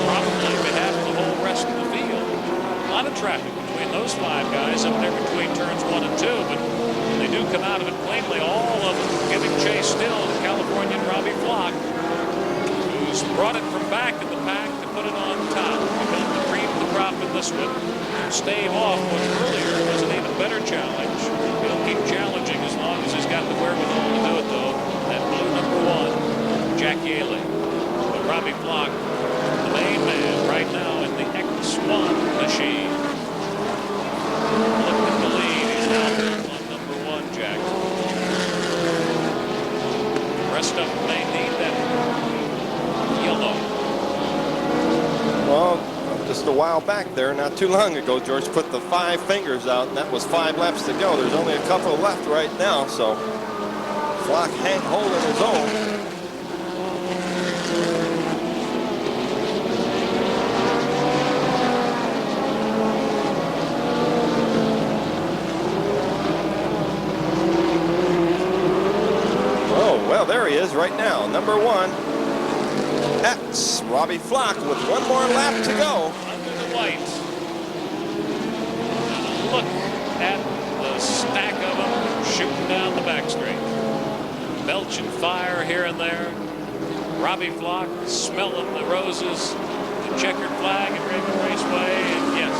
probably behalf of the whole rest of the field. A lot of traffic between those 5 guys up there between turns 1 and 2, but they do come out of it cleanly. All of them giving chase still to Californian Robbie Flock, who's brought it from back in the pack to put it on top. Become the cream of the crop in this one. Stave off what earlier was an even better challenge. He'll keep challenging as long as he's got the wherewithal to do it, though. That blue number 1, Jack Yaley. But Robbie Flock, the main man right now in the X1 machine. Look at the lead. He's out there on number 1, Jack. The rest of them may need that yellow. Well, just a while back there, not too long ago, George put the 5 fingers out, and that was 5 laps to go. There's only a couple left right now, so Flock holding his own. Well, there he is right now, number 1, X, Robbie Flock, with 1 more lap to go. Under the white. Look at the stack of them shooting down the back straight. Belching fire here and there. Robbie Flock smelling the roses, the checkered flag at Raven Raceway, and yes,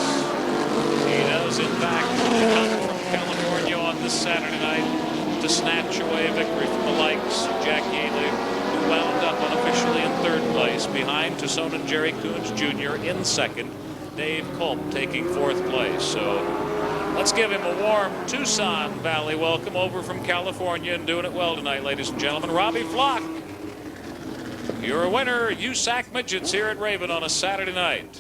he does in fact come from California on this Saturday night to snatch away a victory from the likes of Jack Yaley, who wound up unofficially in 3rd place behind Tucson and Jerry Coons Jr. in 2nd. Dave Culp taking 4th place. So let's give him a warm Tucson Valley welcome over from California, and doing it well tonight, ladies and gentlemen. Robbie Flock, your winner, USAC Midgets here at Raven on a Saturday night.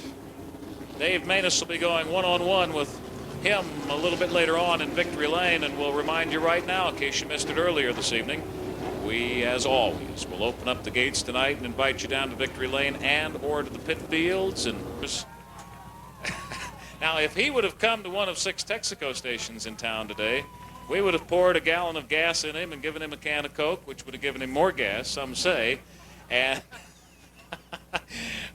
Dave Maness will be going one-on-one with him a little bit later on in Victory Lane, and we'll remind you right now, in case you missed it earlier this evening, we, as always, will open up the gates tonight and invite you down to Victory Lane and or to the pit fields. And now, if he would have come to one of 6 Texaco stations in town today, we would have poured a gallon of gas in him and given him a can of Coke, which would have given him more gas, some say, and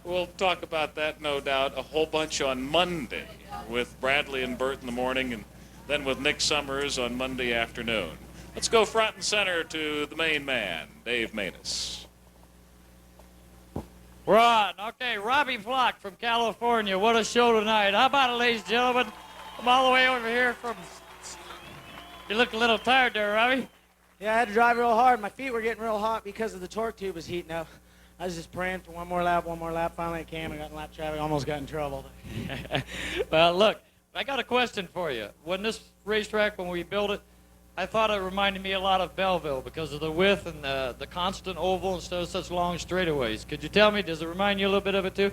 we'll talk about that, no doubt, a whole bunch on Monday with Bradley and Bert in the morning, and then with Nick Summers on Monday afternoon. Let's go front and center to the main man, Dave Maness. We're on. Okay, Robbie Flock from California. What a show tonight. How about it, ladies and gentlemen? I'm all the way over here from... You look a little tired there, Robbie. Yeah, I had to drive real hard. My feet were getting real hot because of the torque tube was heating up. I was just praying for one more lap. Finally it came. I got in lap traffic. Almost got in trouble. Well, look, I got a question for you. When this racetrack, when we built it, I thought it reminded me a lot of Belleville because of the width and the constant oval instead of such long straightaways. Could you tell me, does it remind you a little bit of it too?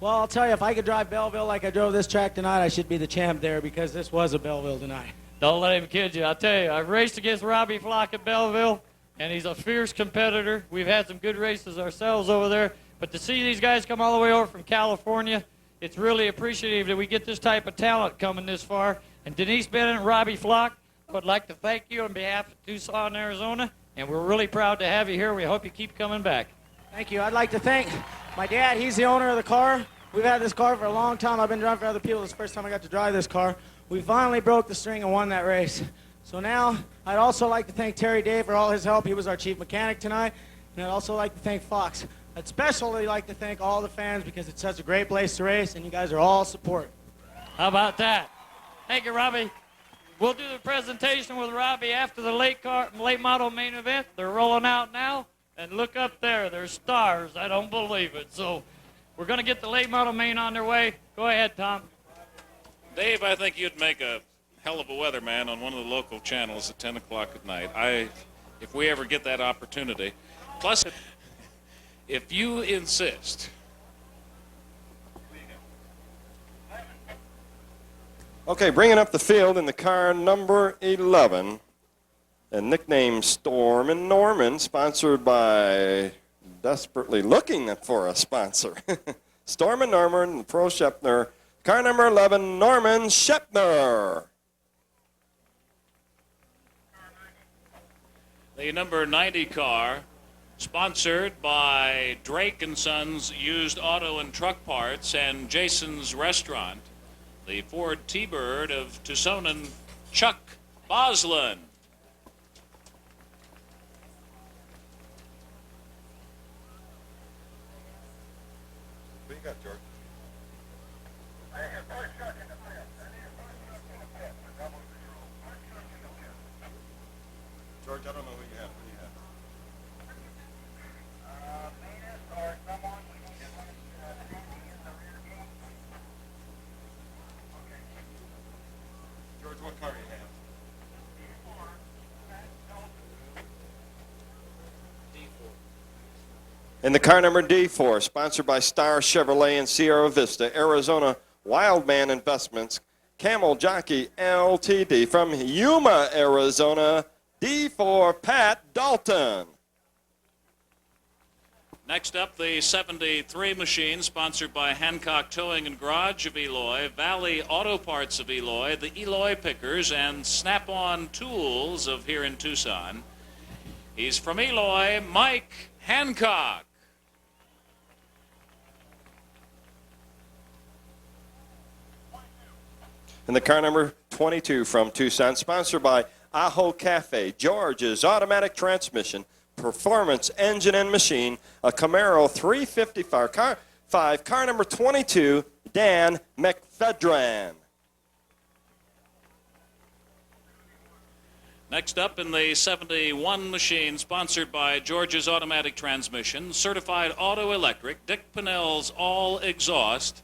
Well, I'll tell you, if I could drive Belleville like I drove this track tonight, I should be the champ there because this was a Belleville tonight. Don't let him kid you. I'll tell you, I've raced against Robbie Flock at Belleville, and he's a fierce competitor. We've had some good races ourselves over there. But to see these guys come all the way over from California, it's really appreciative that we get this type of talent coming this far. And Denise Bennett and Robbie Flock, I would like to thank you on behalf of Tucson, Arizona. And we're really proud to have you here. We hope you keep coming back. Thank you. I'd like to thank my dad. He's the owner of the car. We've had this car for a long time. I've been driving for other people. It's the first time I got to drive this car. We finally broke the string and won that race. So now, I'd also like to thank Terry Day for all his help. He was our chief mechanic tonight. And I'd also like to thank Fox. I'd especially like to thank all the fans because it's such a great place to race, and you guys are all support. How about that? Thank you, Robbie. We'll do the presentation with Robbie after the late model main event. They're rolling out now. And look up there. There's stars. I don't believe it. So we're going to get the late model main on their way. Go ahead, Tom. Dave, I think you'd make a hell of a weatherman on one of the local channels at 10 o'clock at night. If we ever get that opportunity. Plus, if you insist. Okay, bringing up the field in the car number 11, and nicknamed Storm and Norman, sponsored by, desperately looking for a sponsor. Storm and Norman, Pro Shepner, car number 11, Norman Shepner. The number 90 car, sponsored by Drake & Sons Used Auto and Truck Parts and Jason's Restaurant. The Ford T-Bird of Tucsonan, Chuck Boslin. Who you got, George? George, I don't know who you have. Who do you have? George, what car do you have? In the car number D4, sponsored by Star Chevrolet and Sierra Vista, Arizona Wildman Investments, Camel Jockey LTD from Yuma, Arizona, D4 Pat Dalton. Next up, the 73 machine, sponsored by Hancock Towing and Garage of Eloy, Valley Auto Parts of Eloy, the Eloy Pickers, and Snap-on Tools of here in Tucson. He's from Eloy, Mike Hancock. And the car number 22 from Tucson, sponsored by Ajo Cafe, George's Automatic Transmission, Performance Engine and Machine, a Camaro 355 car number 22, Dan McFedran. Next up in the 71 machine, sponsored by George's Automatic Transmission, Certified Auto Electric, Dick Pinnell's All Exhaust,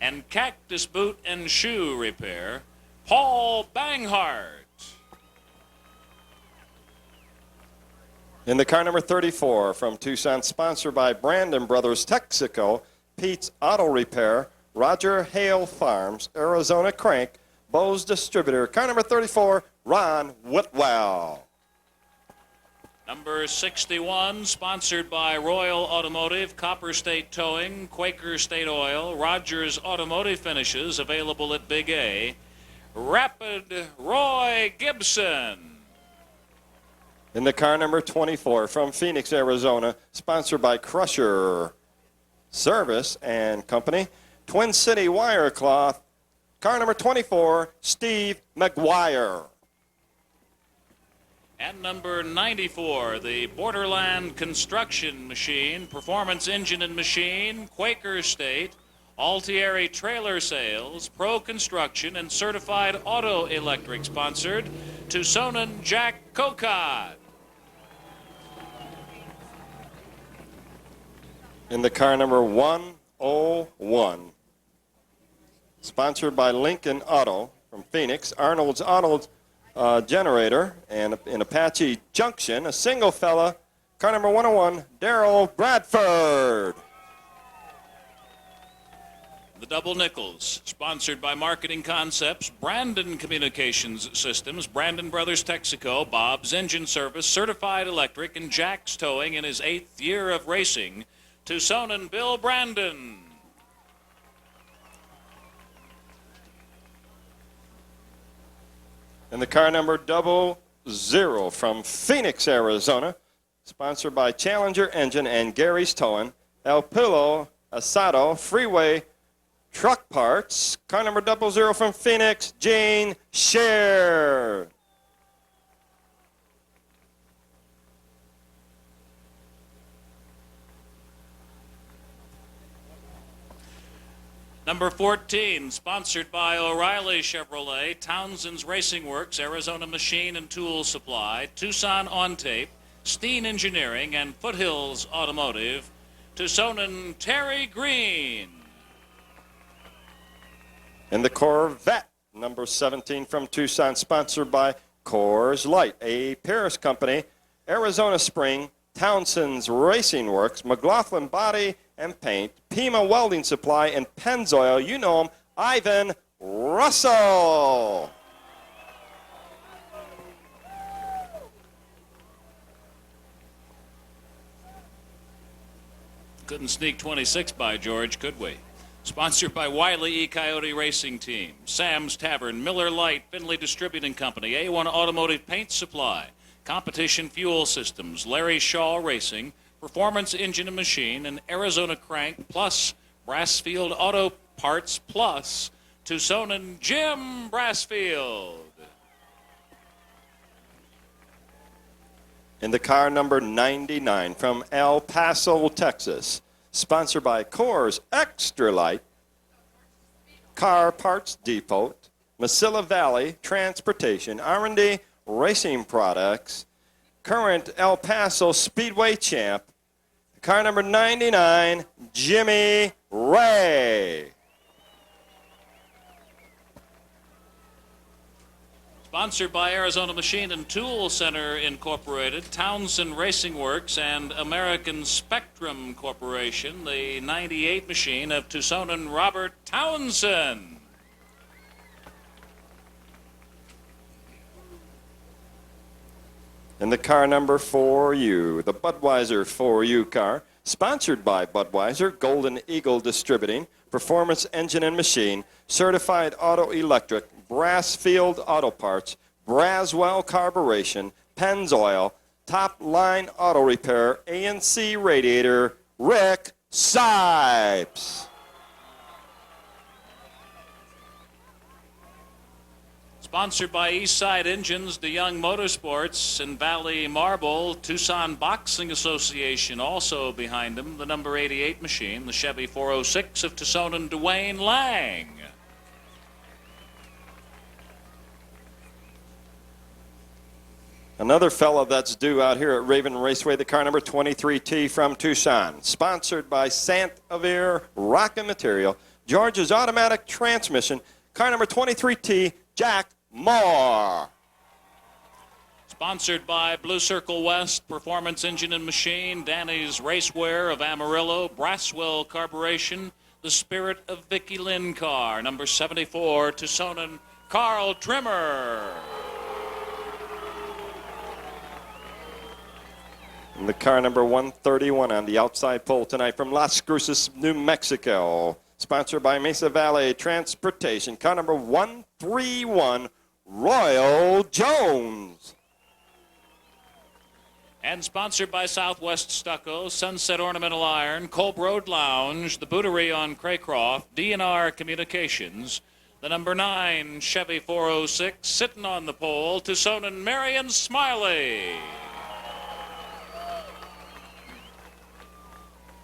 and Cactus Boot and Shoe Repair, Paul Banghar. In the car number 34 from Tucson, sponsored by Brandon Brothers Texaco, Pete's Auto Repair, Roger Hale Farms, Arizona Crank, Bose Distributor, car number 34, Ron Widwell. Number 61, sponsored by Royal Automotive, Copper State Towing, Quaker State Oil, Rogers Automotive Finishes, available at Big A, Rapid Roy Gibson. In the car number 24 from Phoenix, Arizona, sponsored by Crusher Service and Company, Twin City Wire Cloth, car number 24, Steve McGuire. And number 94, the Borderland Construction Machine, Performance Engine and Machine, Quaker State, Altieri Trailer Sales, Pro Construction, and Certified Auto Electric, sponsored Tucsonan Jack Kokot. In the car number 101, sponsored by Lincoln Auto from Phoenix, Arnold's Auto Generator, and in Apache Junction, a single fella, car number 101, Darrell Bradford. The Double Nickels, sponsored by Marketing Concepts, Brandon Communications Systems, Brandon Brothers Texaco, Bob's Engine Service, Certified Electric, and Jack's Towing in his 8th year of racing, Tucsonan Bill Brandon. And the car number 00 from Phoenix, Arizona, sponsored by Challenger Engine and Gary's Towing, El Pilo Asado Freeway Truck Parts, car number 00 from Phoenix, Gene Scher. Number 14, sponsored by O'Reilly Chevrolet, Townsend's Racing Works, Arizona Machine and Tool Supply, Tucson On Tape, Steen Engineering, and Foothills Automotive, Tucsonan Terry Green. And the Corvette, number 17 from Tucson, sponsored by Coors Light, A. Pierce Company, Arizona Spring, Townsend's Racing Works, McLaughlin Body and Paint, Pima Welding Supply, and Pennzoil. You know him, Ivan Russel. Couldn't sneak 26 by George, could we? Sponsored by Wiley E. Coyote Racing Team, Sam's Tavern, Miller Lite, Finley Distributing Company, A1 Automotive Paint Supply, Competition Fuel Systems, Larry Shaw Racing, Performance Engine and Machine, and Arizona Crank, plus Brassfield Auto Parts, plus Tucson and Jim Brassfield. In the car number 99 from El Paso, Texas, sponsored by Coors Extra Light, Carr Parts Depot, Mesilla Valley Transportation, R&D Racing Products, current El Paso Speedway champ, car number 99, Jimmy Ray. Sponsored by Arizona Machine and Tool Center Incorporated, Townsend Racing Works, and American Spectrum Corporation, the 98 machine of Tucson and Robert Townsend. And the car number 4U, the Budweiser 4U car, sponsored by Budweiser, Golden Eagle Distributing, Performance Engine and Machine, Certified Auto Electric, Brassfield Auto Parts, Braswell Carburation, Pennzoil, Top Line Auto Repair, ANC Radiator, Rick Sipes. Sponsored by Eastside Engines, DeYoung Motorsports, and Valley Marble, Tucson Boxing Association also behind them, the number 88 machine, the Chevy 406 of Tucson and Dwayne Lang. Another fella that's due out here at Raven Raceway, the car number 23T from Tucson, sponsored by Sant-Avir Rocket Material, George's Automatic Transmission, car number 23T, Jack Moore. Sponsored by Blue Circle West, Performance Engine and Machine, Danny's Racewear of Amarillo, Braswell Carburation, the Spirit of Vicky Lynn car, number 74, Tucsonan Carl Trimmer. And the car number 131 on the outside pole tonight from Las Cruces, New Mexico. Sponsored by Mesa Valley Transportation. Car number 131, Royal Jones. And sponsored by Southwest Stucco, Sunset Ornamental Iron, Colb Road Lounge, the Bootery on Craycroft, DNR Communications, the number 9 Chevy 406 sitting on the pole, Tucson and Marion Smiley.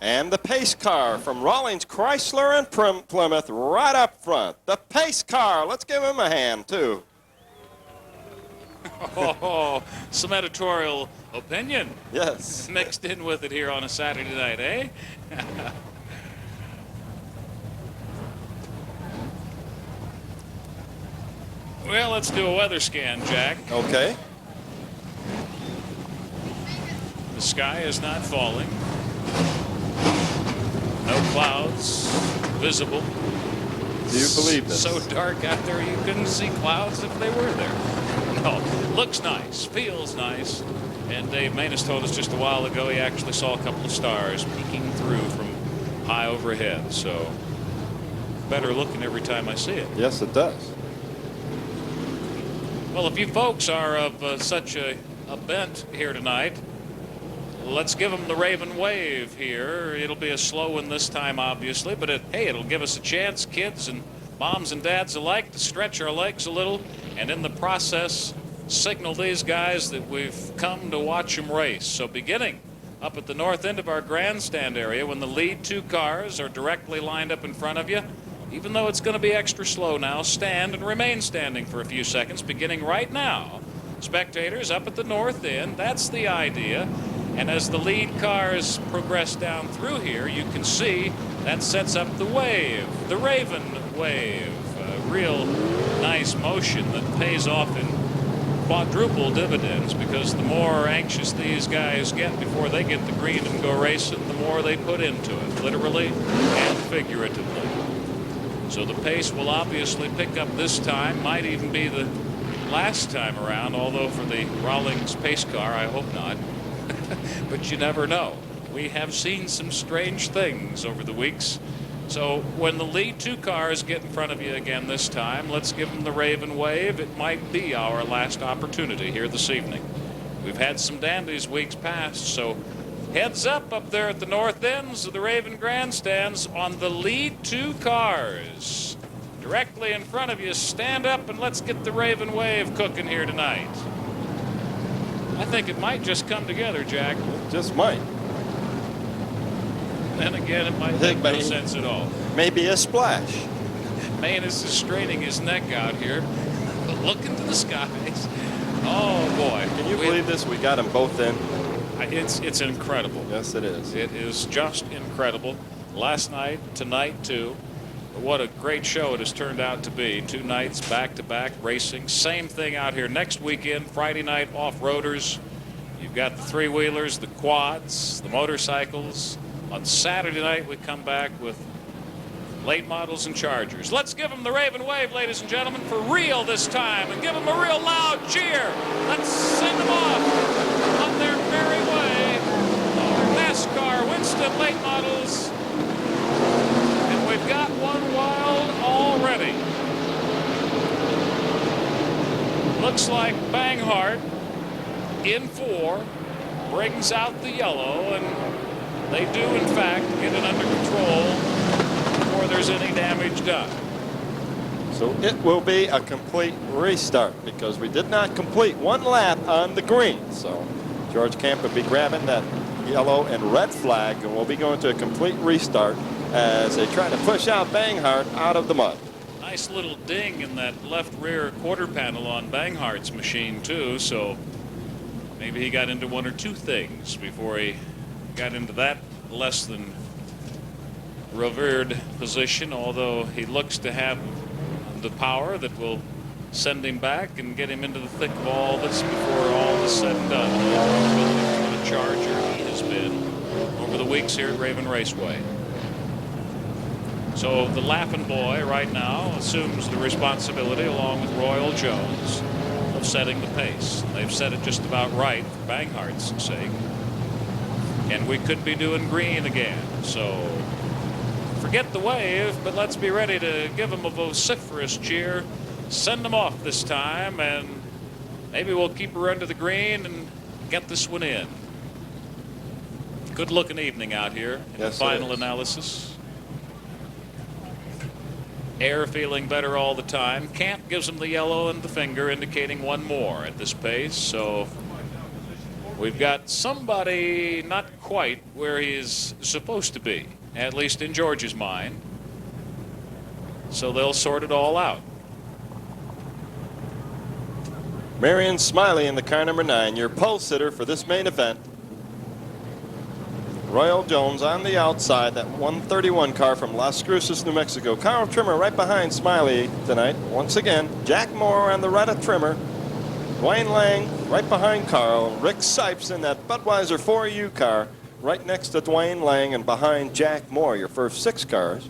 And the pace car from Rawlings Chrysler and Plymouth right up front. The pace car. Let's give him a hand, too. Oh, some editorial opinion. Yes. Mixed in with it here on a Saturday night, eh? Well, let's do a weather scan, Jack. Okay. The sky is not falling. No clouds visible. Do you believe this? So dark out there you couldn't see clouds if they were there. No, looks nice, feels nice. And Dave Maness told us just a while ago he actually saw a couple of stars peeking through from high overhead. So better looking every time I see it. Yes, it does. Well, if you folks are of such a bent here tonight, let's give them the Raven Wave here. It'll be a slow one this time, obviously, but hey, it'll give us a chance, kids and moms and dads alike, to stretch our legs a little, and in the process, signal these guys that we've come to watch them race. So beginning up at the north end of our grandstand area, when the lead 2 cars are directly lined up in front of you, even though it's going to be extra slow now, stand and remain standing for a few seconds, beginning right now. Spectators up at the north end, that's the idea. And as the lead cars progress down through here, you can see that sets up the wave, the Raven Wave. A real nice motion that pays off in quadruple dividends, because the more anxious these guys get before they get the green and go racing, the more they put into it, literally and figuratively. So the pace will obviously pick up this time. Might even be the last time around, although for the Rawlings pace car, I hope not. But you never know. We have seen some strange things over the weeks. So when the lead 2 cars get in front of you again this time, let's give them the Raven wave. It might be our last opportunity here this evening. We've had some dandies weeks past, so heads up there at the north ends of the Raven grandstands on the lead 2 cars. Directly in front of you, stand up and let's get the Raven wave cooking here tonight. I think it might just come together, Jack. It just might. Then again, it might make no sense at all. Maybe a splash. Manus is straining his neck out here. Look into the skies. Oh, boy. Can you believe this? We got them both in. It's incredible. Yes, it is. It is just incredible. Last night, tonight, too. What a great show it has turned out to be. 2 nights back-to-back racing. Same thing out here next weekend. Friday night off-roaders. You've got the 3-wheelers, the quads, the motorcycles. On Saturday night, we come back with late models and Chargers. Let's give them the Raven wave, ladies and gentlemen, for real this time, and give them a real loud cheer. Let's send them off on their merry way. Our NASCAR Winston late models. And we've got one wild already. Looks like Banghar in 4 brings out the yellow, and they do, in fact, get it under control before there's any damage done. So it will be a complete restart because we did not complete 1 lap on the green. So George Camp will be grabbing that yellow and red flag, and we'll be going to a complete restart as they try to push out Banghar out of the mud. Nice little ding in that left rear quarter panel on Banghart's machine, too. So maybe he got into 1 or 2 things before he got into that less than revered position, although he looks to have the power that will send him back and get him into the thick of all this before all is said and done. What a charger he has been over the weeks here at Raven Raceway. So the Laughing Boy right now assumes the responsibility, along with Royal Jones, of setting the pace. They've set it just about right for Banghart's sake. And we could be doing green again. So forget the wave, but let's be ready to give them a vociferous cheer. Send them off this time, and maybe we'll keep her under the green and get this one in. Good looking evening out here in the final analysis. Air feeling better all the time. Camp gives him the yellow and the finger, indicating 1 more at this pace. So we've got somebody not quite where he's supposed to be, at least in George's mind. So they'll sort it all out. Marion Smiley in the car number 9, your pole sitter for this main event. Royal Jones on the outside, that 131 car from Las Cruces, New Mexico. Carl Trimmer right behind Smiley tonight. Once again, Jack Moore on the right of Trimmer. Dwayne Lang right behind Carl. Rick Sipes in that Budweiser 4U car right next to Dwayne Lang and behind Jack Moore, your first 6 cars.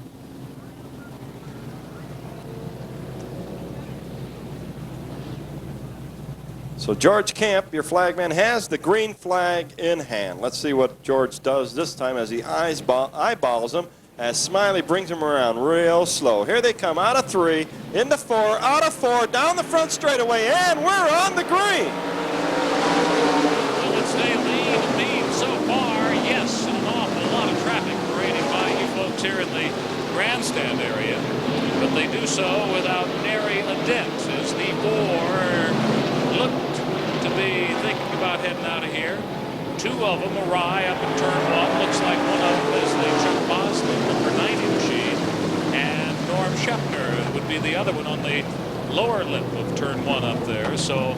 So George Camp, your flagman, has the green flag in hand. Let's see what George does this time as he eyeballs him as Smiley brings him around real slow. Here they come out of 3, into 4, out of 4, down the front straightaway, and we're on the green. Will it stay lean so far? Yes, and an awful lot of traffic parading by you folks here in the grandstand area. But they do so without nary a dent as the 4 looked to be thinking about heading out of here. 2 of them awry up in turn 1. Looks like one of them is the Chuck Bosley number 90 machine, and Norm Schepner would be the other one on the lower lip of turn 1 up there. So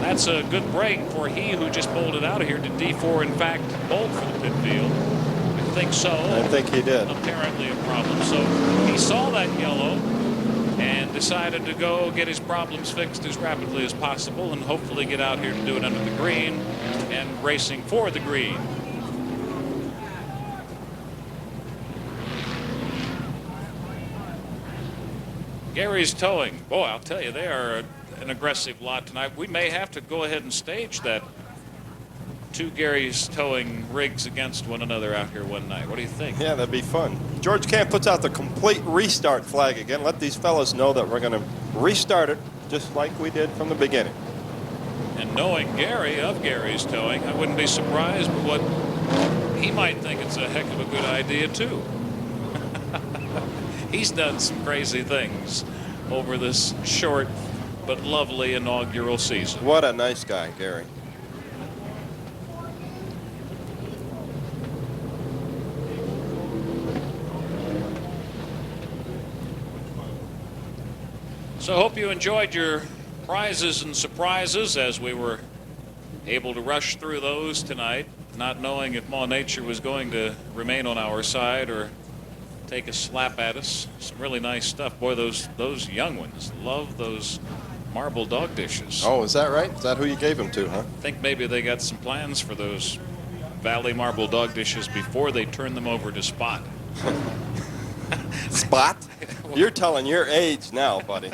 that's a good break for he who just bolted out of here. Did D4 in fact bolt for the pit field? I think so. I think he did. Apparently a problem. So he saw that yellow and decided to go get his problems fixed as rapidly as possible and hopefully get out here to do it under the green and racing for the green. Gary's Towing. Boy, I'll tell you, they are an aggressive lot tonight. We may have to go ahead and stage that 2 Gary's Towing rigs against one another out here one night. What do you think? Yeah, that'd be fun. George Camp puts out the complete restart flag again. Let these fellas know that we're going to restart it just like we did from the beginning. And knowing Gary of Gary's Towing, I wouldn't be surprised but what he might think it's a heck of a good idea too. He's done some crazy things over this short but lovely inaugural season. What a nice guy, Gary. So I hope you enjoyed your prizes and surprises as we were able to rush through those tonight, not knowing if Maw Nature was going to remain on our side or take a slap at us. Some really nice stuff. Boy, those young ones love those marble dog dishes. Oh, is that right? Is that who you gave them to, huh? I think maybe they got some plans for those Valley marble dog dishes before they turn them over to Spot. Spot? You're telling your age now, buddy.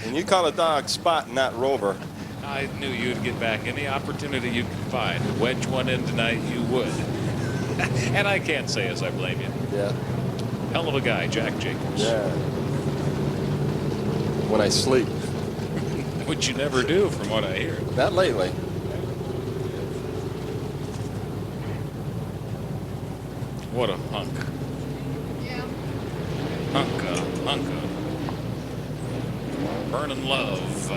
And you call a dog Spot and not Rover. I knew you'd get back any opportunity you could find to wedge one in tonight. You would. And I can't say as I blame you. Yeah. Hell of a guy, Jack Jacobs. Yeah. When I sleep. Which you never do, from what I hear. Not lately. What a hunk. Hunka. Burning love.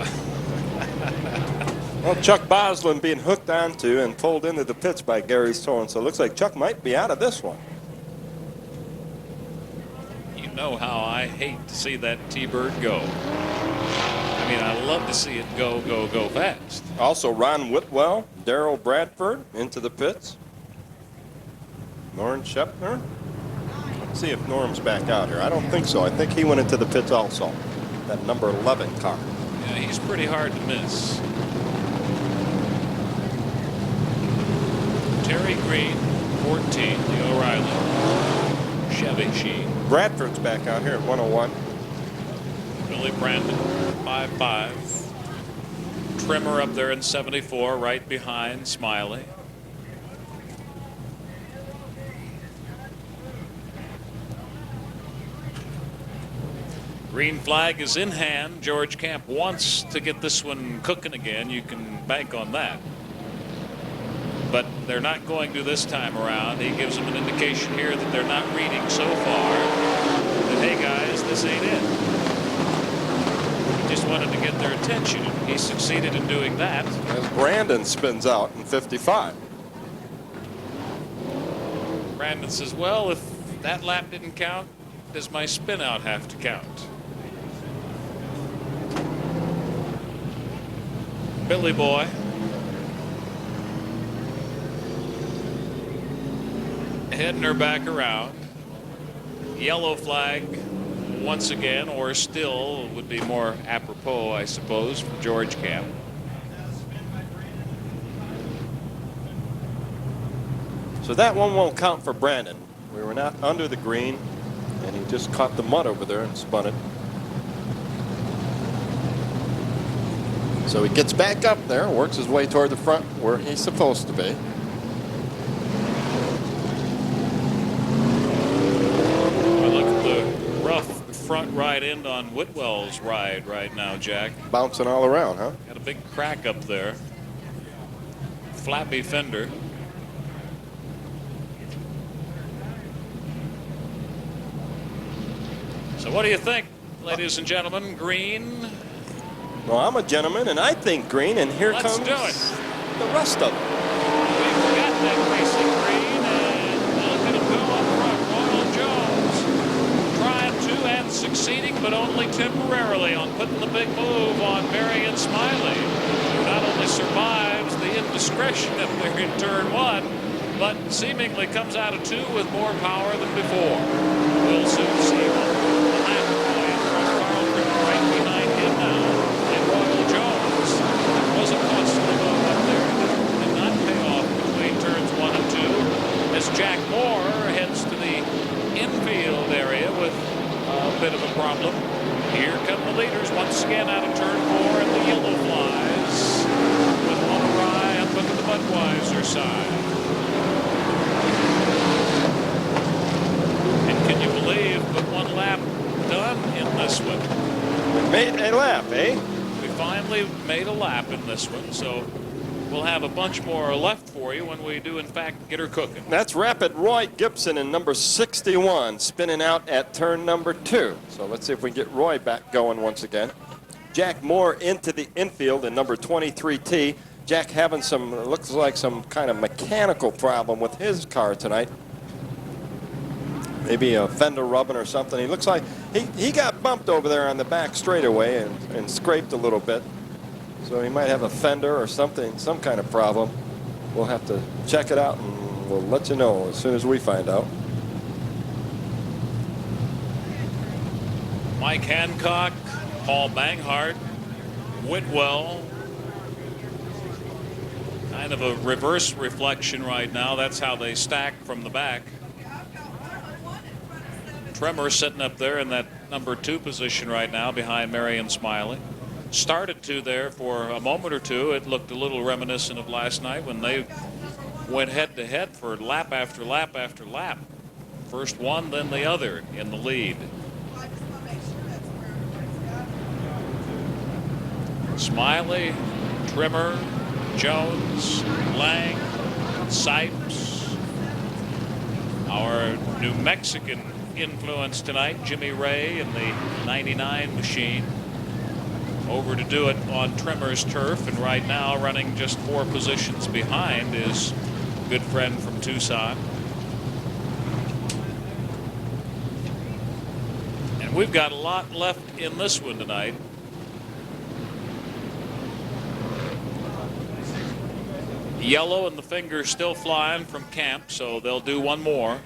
Well, Chuck Boslin being hooked onto and pulled into the pits by Gary's Towing, so it looks like Chuck might be out of this one. You know how I hate to see that T-Bird go. I mean, I love to see it go fast. Also, Ron Whitwell, Darrell Bradford into the pits. Norm Shepner. Let's see if Norm's back out here. I don't think so. I think he went into the pits also. That number 11 car. Yeah, he's pretty hard to miss. Terry Green, 14, the O'Reilly. Chevy Sheen. Bradford's back out here at 101. Billy Brandon, 5'5". Trimmer up there in 74, right behind Smiley. Green flag is in hand. George Camp wants to get this one cooking again. You can bank on that. But they're not going to this time around. He gives them an indication here that they're not reading so far that, hey guys, this ain't it. He just wanted to get their attention. He succeeded in doing that. As Brandon spins out in 55. Brandon says, well, if that lap didn't count, does my spin out have to count? Billy Boy. Hibner back around. Yellow flag once again, or still would be more apropos, I suppose, from George Camp. So that one won't count for Brandon. We were not under the green, and he just caught the mud over there and spun it. So he gets back up there, works his way toward the front where he's supposed to be. Well, look at the rough front right end on Widwell's ride right now, Jack. Bouncing all around, huh? Got a big crack up there. Flappy fender. So what do you think, ladies and gentlemen? Green? Well, I'm a gentleman, and I think green, and here Let's comes do it. the rest of it. We've got that racing green, and look at him go up front. Royal Jones trying to and succeeding, but only temporarily on putting the big move on Marion Smiley, who not only survives the indiscretion up there in turn one, but seemingly comes out of two with more power than before. We'll soon see one. The lap point from Carl right behind him now. Royal Jones was a costly move up there. Did not pay off between turns 1 and 2 as Jack Moore heads to the infield area with a bit of a problem. Here come the finally made a lap in this one, so we'll have a bunch more left for you when we do, in fact, get her cooking. That's Rapid Roy Gibson in number 61, spinning out at turn number 2. So let's see if we can get Roy back going once again. Jack Moore into the infield in number 23T. Jack having some, looks like some kind of mechanical problem with his car tonight. Maybe a fender rubbing or something. He looks like he got bumped over there on the back straightaway and scraped a little bit. So he might have a fender or something, some kind of problem. We'll have to check it out and we'll let you know as soon as we find out. Mike Hancock, Paul Banghar, Widwell. Kind of a reverse reflection right now. That's how they stack from the back. Trimmer sitting up there in that number 2 position right now behind Marion Smiley. Started to there for a moment or two. It looked a little reminiscent of last night when they went head to head for lap after lap after lap. First one, then the other in the lead. Smiley, Trimmer, Jones, Lang, Sipes. Our New Mexican influence tonight, Jimmy Ray in the 99 machine. Over to do it on Trimmer's turf, and right now running just 4 positions behind is a good friend from Tucson. And we've got a lot left in this one tonight. Yellow and the finger still flying from camp, so they'll do one more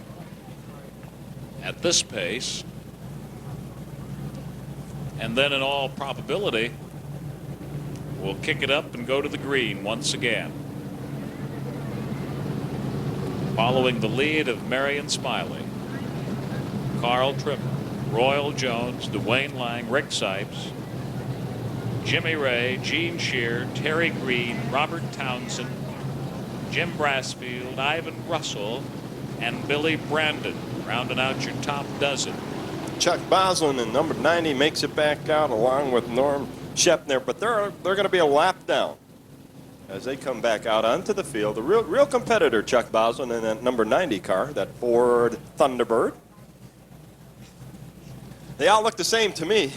at this pace. And then in all probability, we'll kick it up and go to the green once again. Following the lead of Marion Smiley, Carl Trimmer, Royal Jones, Dwayne Lang, Rick Sipes, Jimmy Ray, Gene Shear, Terry Green, Robert Townsend, Jim Brassfield, Ivan Russell, and Billy Brandon, rounding out your top dozen. Chuck Boslin in number 90 makes it back out along with Norm Shepner, but they're going to be a lap down as they come back out onto the field. The real competitor, Chuck Boslin, in that number 90 car, that Ford Thunderbird. They all look the same to me.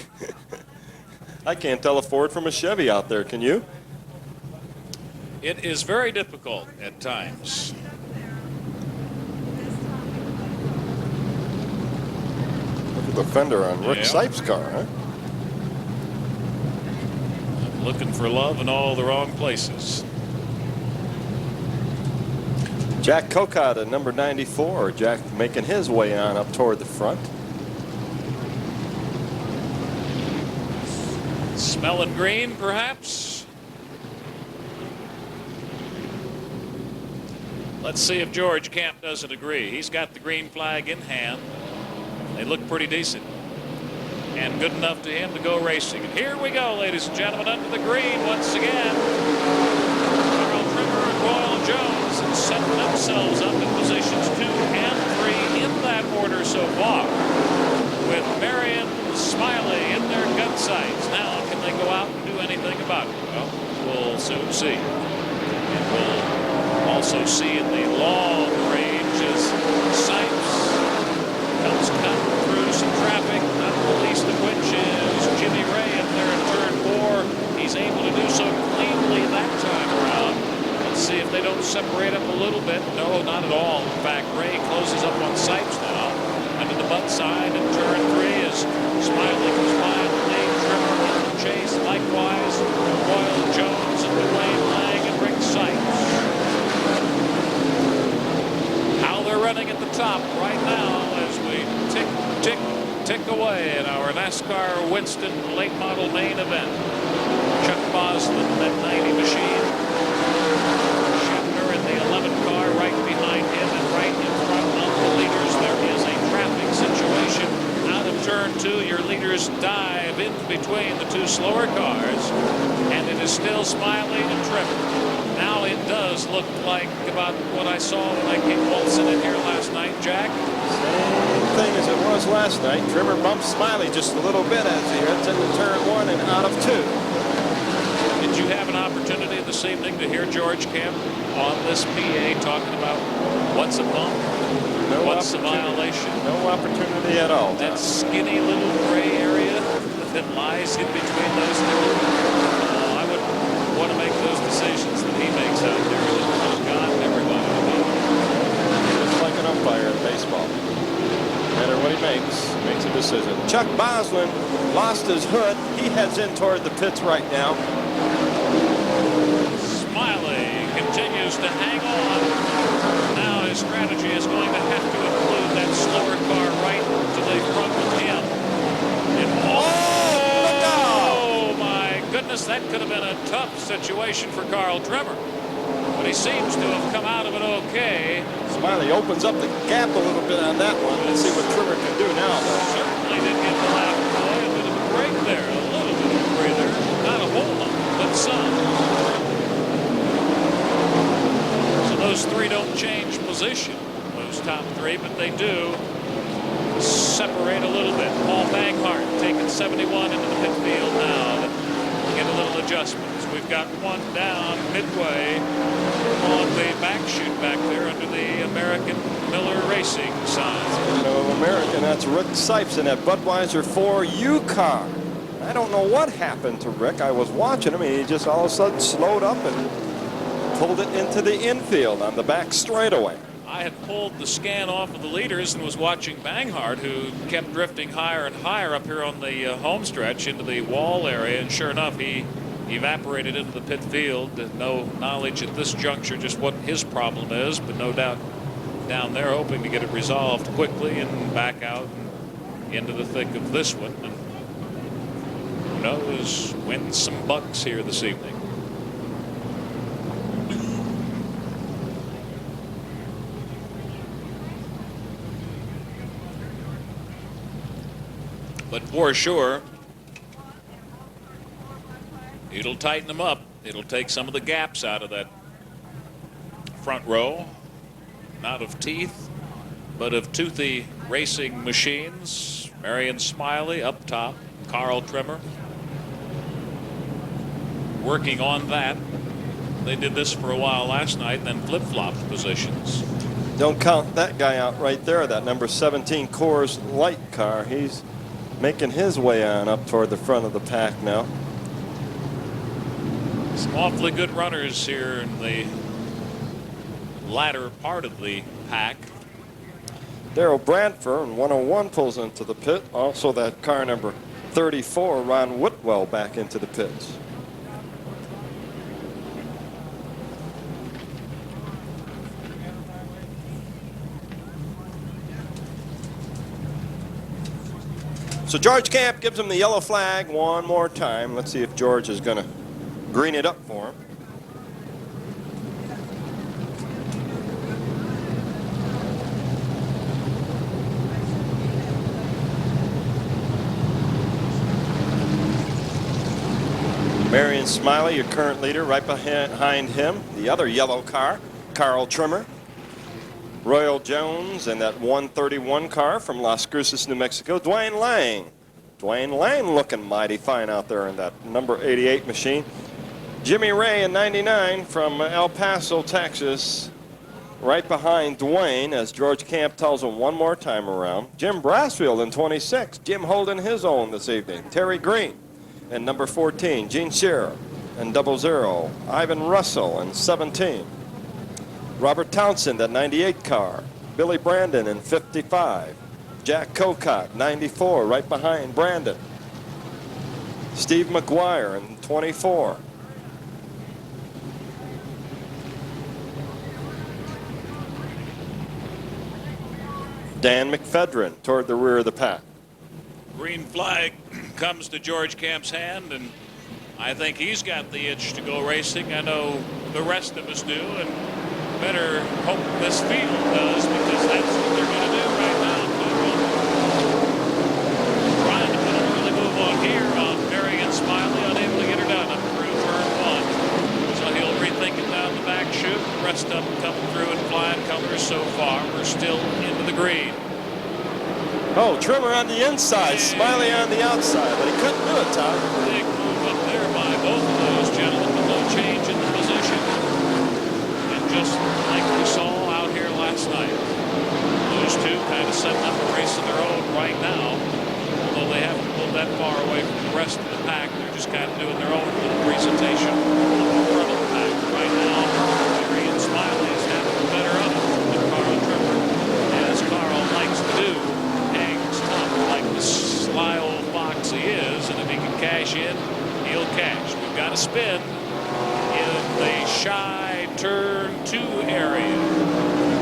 I can't tell a Ford from a Chevy out there, can you? It is very difficult at times. Look at the fender on Rick Sipes' car, huh? Looking for love in all the wrong places. Jack Kokot at number 94. Jack making his way on up toward the front. Smelling green, perhaps? Let's see if George Camp doesn't agree. He's got the green flag in hand. They look pretty decent and good enough to him to go racing. And here we go, ladies and gentlemen, under the green once again. Carl Trimmer and Royal Jones setting themselves up in positions 2 and 3 in that order so far, with Marion Smiley in their gun sights. Now, can they go out and do anything about it? Well, we'll soon see. And we'll also see in the long range as Sipes comes cutting through some traffic, not the least of which is Jimmy Ray up there in turn 4. He's able to do so cleanly that time around. Let's see if they don't separate up a little bit. No, not at all. In fact, Ray closes up on Sipes now. Under the butt side in turn 3 as Smiley comes by on the lane. Trimmer in the chase. Likewise, Royal Jones and Dwayne Lang and Rick Sipes. How they're running at the top right now as we tick away in our NASCAR Winston late model main event. Chuck Boslin, that 90 machine. Shepner in the 11 car right behind him and right in front of the leaders. There is a traffic situation out of turn 2. Your leaders dive in between the 2 slower cars, and it is still Smiley and Trimmer. Now it does look like about what I saw when I came waltzing in here last night, Jack. Same thing as it was last night. Trimmer bumps Smiley just a little bit as he heads into turn 1 and out of 2. opportunity this evening to hear George Camp on this PA talking about what's a bump, what's a violation? No opportunity at all. That skinny little gray area that lies in between those two. I would want to make those decisions that he makes out there. Oh, God, everybody would be. Just like an umpire in baseball. No matter what he makes a decision. Chuck Boslin lost his hood. He heads in toward the pits right now. Smiley continues to hang on. Now his strategy is going to have to include that slower car right to the front of him. Oh, my goodness, that could have been a tough situation for Carl Trimmer. But he seems to have come out of it okay. Smiley opens up the gap a little bit on that one. Let's see what Trimmer can do now. Certainly did get the lap boy. A bit of a break there. A little bit of a breather. Not a whole lot, but some. So those three don't change position, those top three, but they do separate a little bit. Paul Banghar taking 71 into the pit field now. Get a little adjustments. We've got one down midway on the back chute back there under the American Miller Racing sign. No American, that's Rick Sipes in that Budweiser 4U car. I don't know what happened to Rick. I was watching him, and he just all of a sudden slowed up and pulled it into the infield on the back straightaway. I had pulled the scan off of the leaders and was watching Banghart, who kept drifting higher and higher up here on the home stretch into the wall area, and sure enough, he evaporated into the pit field. No knowledge at this juncture just what his problem is, but no doubt down there hoping to get it resolved quickly and back out and into the thick of this one. And who knows, win some bucks here this evening. But for sure, it'll tighten them up. It'll take some of the gaps out of that front row. Not of teeth, but of toothy racing machines. Marion Smiley up top. Carl Trimmer working on that. They did this for a while last night, then flip-flopped positions. Don't count that guy out right there, that number 17 Coors Light car. He's making his way on up toward the front of the pack now. Some awfully good runners here in the latter part of the pack. Daryl Bradford in 101 pulls into the pit. Also that car number 34, Ron Widwell, back into the pits. So George Camp gives him the yellow flag one more time. Let's see if George is going to green it up for him. Marion Smiley, your current leader, right behind him. The other yellow car, Carl Trimmer. Royal Jones and that 131 car from Las Cruces, New Mexico, Dwayne Lang. Dwayne Lang looking mighty fine out there in that number 88 machine. Jimmy Ray in 99 from El Paso, Texas, right behind Dwayne as George Camp tells him one more time around. Jim Brassfield in 26. Jim holding his own this evening. Terry Green and number 14. Gene Shearer and 00. Ivan Russell in 17. Robert Townsend at 98 car. Billy Brandon in 55. Jack Cocotte, 94, right behind Brandon. Steve McGuire in 24. Dan McFedrin toward the rear of the pack. Green flag comes to George Camp's hand, and I think he's got the itch to go racing. I know the rest of us do, and better hope this field does, because that's what they're going to do right now. Trying to put an early move on here on Marion Smiley, unable to get her done up through turn one. So he'll rethink it down the back chute. The rest of them coming through in flying colors so far. We're still into the green. Oh, Trimmer on the inside, Smiley on the outside, but he couldn't do it, Tom. Big move up there by both of those gentlemen, but no change combination of the front of the pack. Right now, Marion Smiley is having the better of it than Carl Trimmer, as Carl likes to do. Hangs tough like the sly old fox he is, and if he can cash in, he'll cash. We've got a spin in the shy turn 2 area.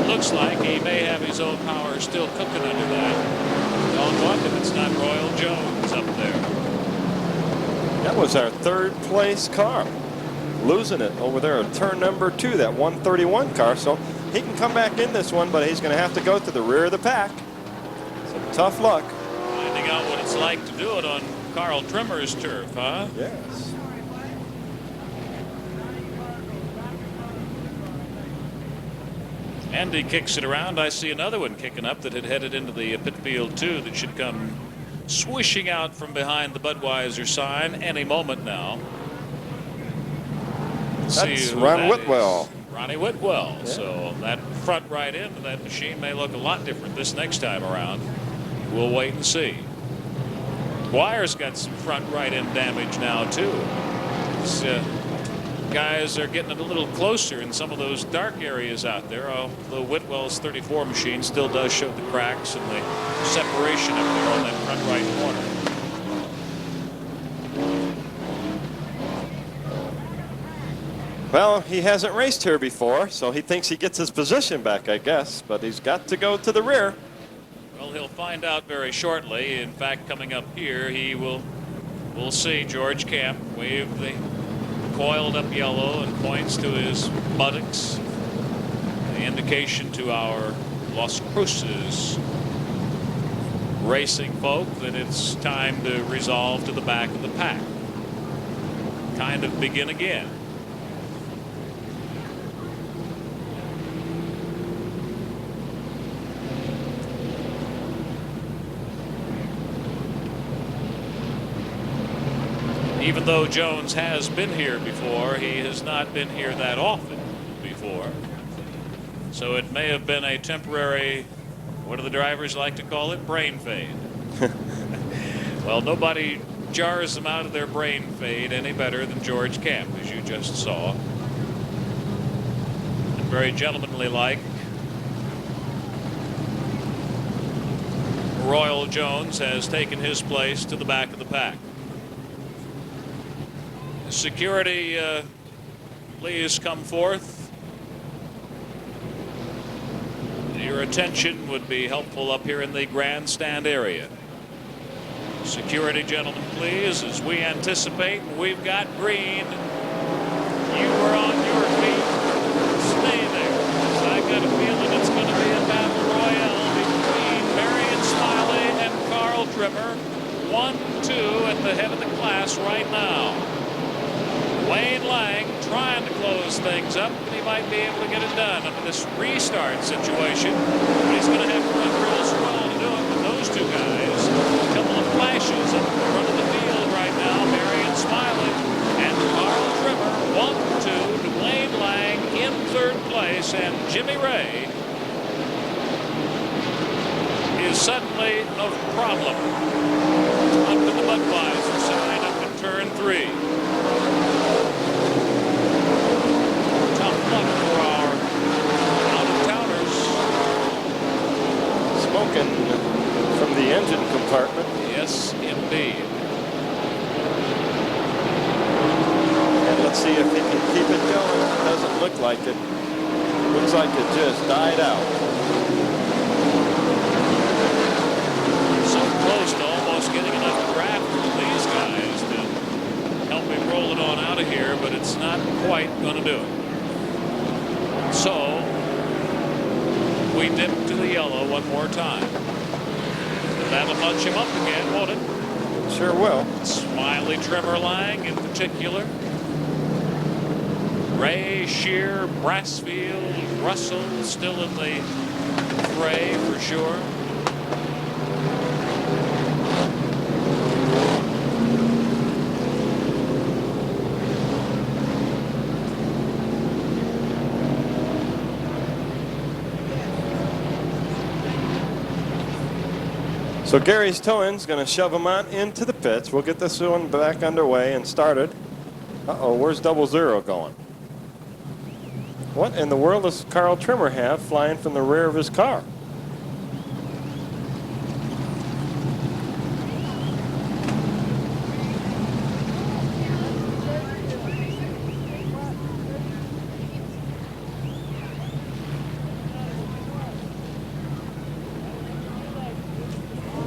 Looks like he may have his own power still cooking under that. Don't wonder if it's not Royal Jones up there. That was our 3rd place car. Losing it over there at turn number 2, that 131 car. So he can come back in this one, but he's going to have to go to the rear of the pack. So tough luck. Finding out what it's like to do it on Carl Trimmer's turf, huh? Yes. Andy kicks it around. I see another one kicking up that had headed into the pit field too, that should come swishing out from behind the Budweiser sign any moment now. That's Ron Widwell. Ronnie Widwell. Yeah. So that front right end of that machine may look a lot different this next time around. We'll wait and see. Dwyer's got some front right end damage now too. These guys are getting it a little closer in some of those dark areas out there. Although Whitwell's 34 machine still does show the cracks and the separation up there on that front right corner. Well, he hasn't raced here before, so he thinks he gets his position back, I guess. But he's got to go to the rear. Well, he'll find out very shortly. In fact, coming up here, we'll see George Camp wave the coiled up yellow and points to his buttocks, the indication to our Las Cruces racing folk that it's time to resolve to the back of the pack. Kind of begin again. Even though Jones has been here before, he has not been here that often before. So it may have been a temporary, what do the drivers like to call it, brain fade. Well, nobody jars them out of their brain fade any better than George Camp, as you just saw. And very gentlemanly like. Royal Jones has taken his place to the back of the pack. Security, please come forth. Your attention would be helpful up here in the grandstand area. Security, gentlemen, please, as we anticipate, we've got green. You were on your feet. Stay there. I got a feeling it's going to be a battle royale between Marion Smiley and Carl Trimmer. 1-2 at the head of the class right now. Wayne Lang trying to close things up, and he might be able to get it done under this restart situation. But he's going to have to run real strong to do it with those two guys. A couple of flashes up in front of the field right now. Marion Smiley and Carl Trimmer. 1-2 to Wayne Lang in 3rd place, and Jimmy Ray is suddenly a problem up to the Budweiser side up in turn 3. For our out-of-towners. Smoking from the engine compartment. Yes, indeed. And let's see if he can keep it going. Doesn't look like it. Looks like it just died out. So close to almost getting enough draft from these guys to help him roll it on out of here, but it's not quite going to do it. So we dip to the yellow one more time. That'll nudge him up again, won't it? Sure will. Smiley, Trimmer, Lang in particular. Ray, Shear, Brassfield, Russell still in the fray for sure. So Gary's towing's going to shove him on into the pits. We'll get this one back underway and started. Uh-oh, where's 00 going? What in the world does Carl Trimmer have flying from the rear of his car?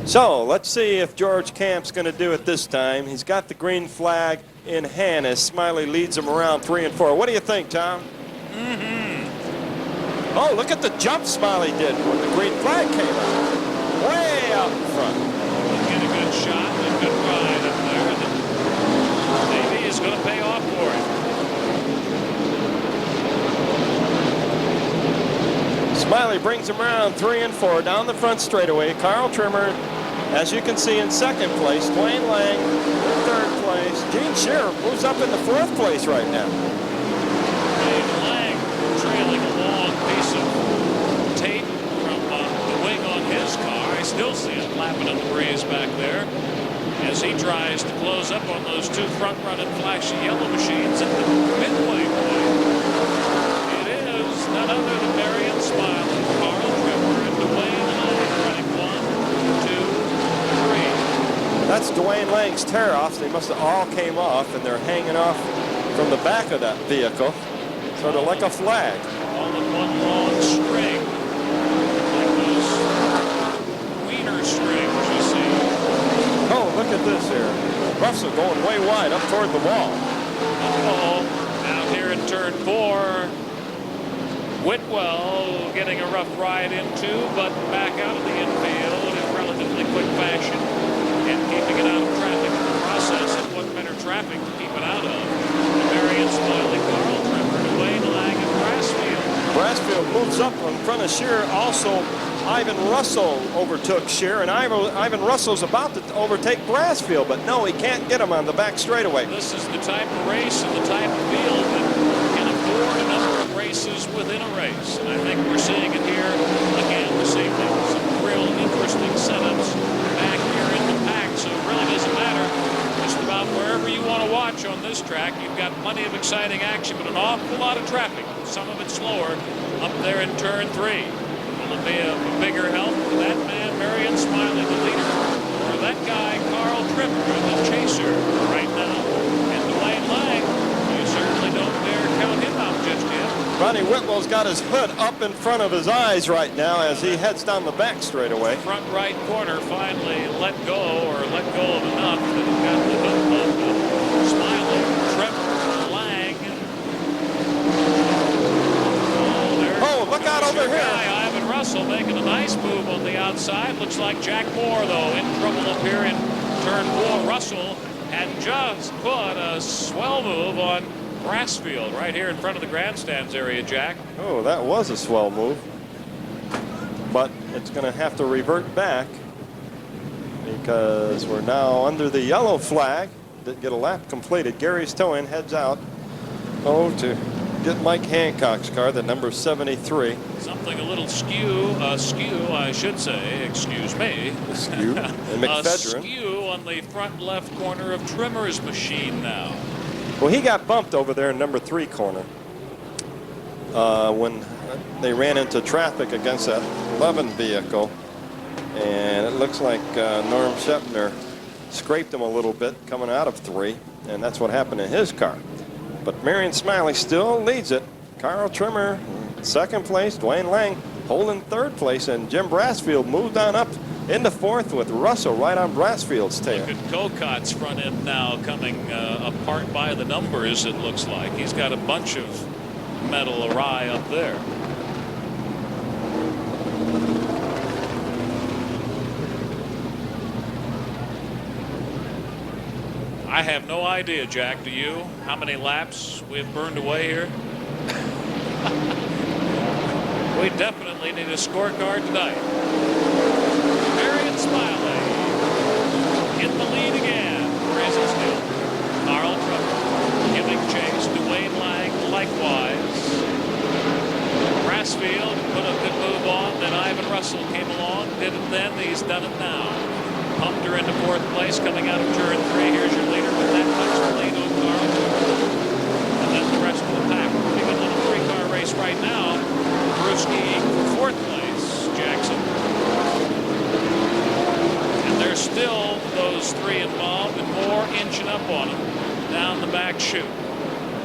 So let's see if George Camp's going to do it this time. He's got the green flag in hand as Smiley leads him around 3 and 4. What do you think, Tom? Oh, look at the jump Smiley did when the green flag came out. Way out in front. Get a good shot and a good ride up there. Maybe is going to pay off for it. Smiley brings him around 3 and 4 down the front straightaway. Carl Trimmer, as you can see, in second place. Dwayne Lang in third place. Gene Shearer moves up into fourth place right now. Dwayne Lang trailing a long piece of tape from the wing on his car. I still see it flapping in the breeze back there as he tries to close up on those two front-running flashy yellow machines at the midway point. It is none other than Marion, Smiley, Carl Trimmer, and Dwayne Lang running 1, 2, 3. That's Dwayne Lang's tear-offs. They must have all came off, and they're hanging off from the back of that vehicle, sort of like a flag. All in one long string, like those wiener strings you see. Oh, look at this here. Russell going way wide up toward the wall. Uh-oh. Out here in turn 4. Widwell getting a rough ride into, but back out of the infield in relatively quick fashion and keeping it out of traffic in the process. And what better traffic to keep it out of? Marion, Smiley, Carl Trimmer, Dwayne Lang, and Brassfield. Brassfield moves up in front of Shearer. Also, Ivan Russell overtook Shearer, and Ivan Russell's about to overtake Brassfield, but no, he can't get him on the back straightaway. This is the type of race and the type of field that can afford a number of races within a race. And I think we're seeing it here again this evening. Some real interesting setups back here in the pack, so it really doesn't matter. Just about wherever you want to watch on this track, you've got plenty of exciting action, but an awful lot of traffic. Some of it slower up there in turn 3. Will it be a bigger help for that man, Marion Smiley, the leader, or that guy, Carl Trimmer, the chaser right now? And Dwayne Lang, you certainly don't dare count him out just yet. Ronnie Whitwell's got his hood up in front of his eyes right now as he heads down the back straightaway. Front right corner finally let go of enough that he got the hood up. Smiley, Trimmer, Lang. Oh, look out over here. Guy, Ivan Russell making a nice move on the outside. Looks like Jack Moore, though, in trouble up here in turn 4. Russell had just put a swell move on Brassfield right here in front of the grandstands area, Jack. Oh, that was a swell move. But it's going to have to revert back because we're now under the yellow flag. Didn't get a lap completed. Gary's towing heads out. Oh, to get Mike Hancock's car, the number 73. Something a little skew, I should say, excuse me. Skew and McFedrin. A skew on the front left corner of Trimmer's machine now. Well, he got bumped over there in number 3 corner when they ran into traffic against that 11 vehicle. And it looks like Norm Shepner scraped him a little bit coming out of 3, and that's what happened in his car. But Marion Smiley still leads it. Carl Trimmer, second place. Dwayne Lang holding third place, and Jim Brassfield moved on up into fourth with Russell right on Brassfield's tail. Look at Cocot's front end now coming apart by the numbers, it looks like. He's got a bunch of metal awry up there. I have no idea, Jack, do you? How many laps we've burned away here? We definitely need a scorecard tonight. Marion Smiley in the lead again. Where is he still? Carl Trimmer giving chase. Dwayne Lang likewise. Brassfield put a good move on. Then Ivan Russell came along. Did it then. He's done it now. Pumped her into fourth place coming out of turn 3. Here's your leader with that much lead on Carl Trimmer.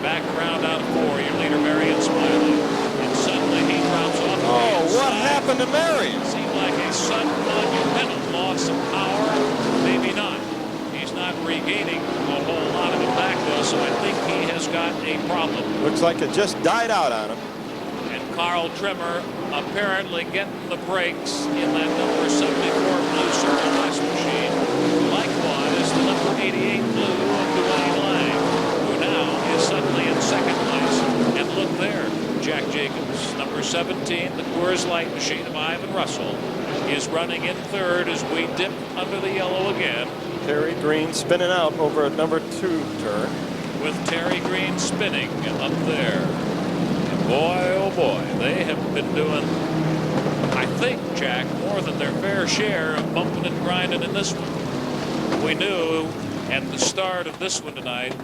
Back around out of 4, your leader Marion Smiley. And suddenly he drops off. Oh, what happened to Marion? Seemed like a sudden monumental loss of power. Maybe not. He's not regaining a whole lot of it back though, so I think he has got a problem. Looks like it just died out on him. And Carl Trimmer apparently getting the brakes in that number 74 blue Circle S machine. Likewise, the number 88 blue of Dwayne Lang, who now is suddenly in second place. And look there, Jack Jacobs, number 17, the Coors Light machine of Ivan Russel, is running in third as we dip under the yellow again. Terry Green spinning out over a number 2 turn. With Terry Green spinning up there. And boy, oh boy, they have been doing, I think, Jack, more than their fair share of bumping and grinding in this one. We knew at the start of this one tonight,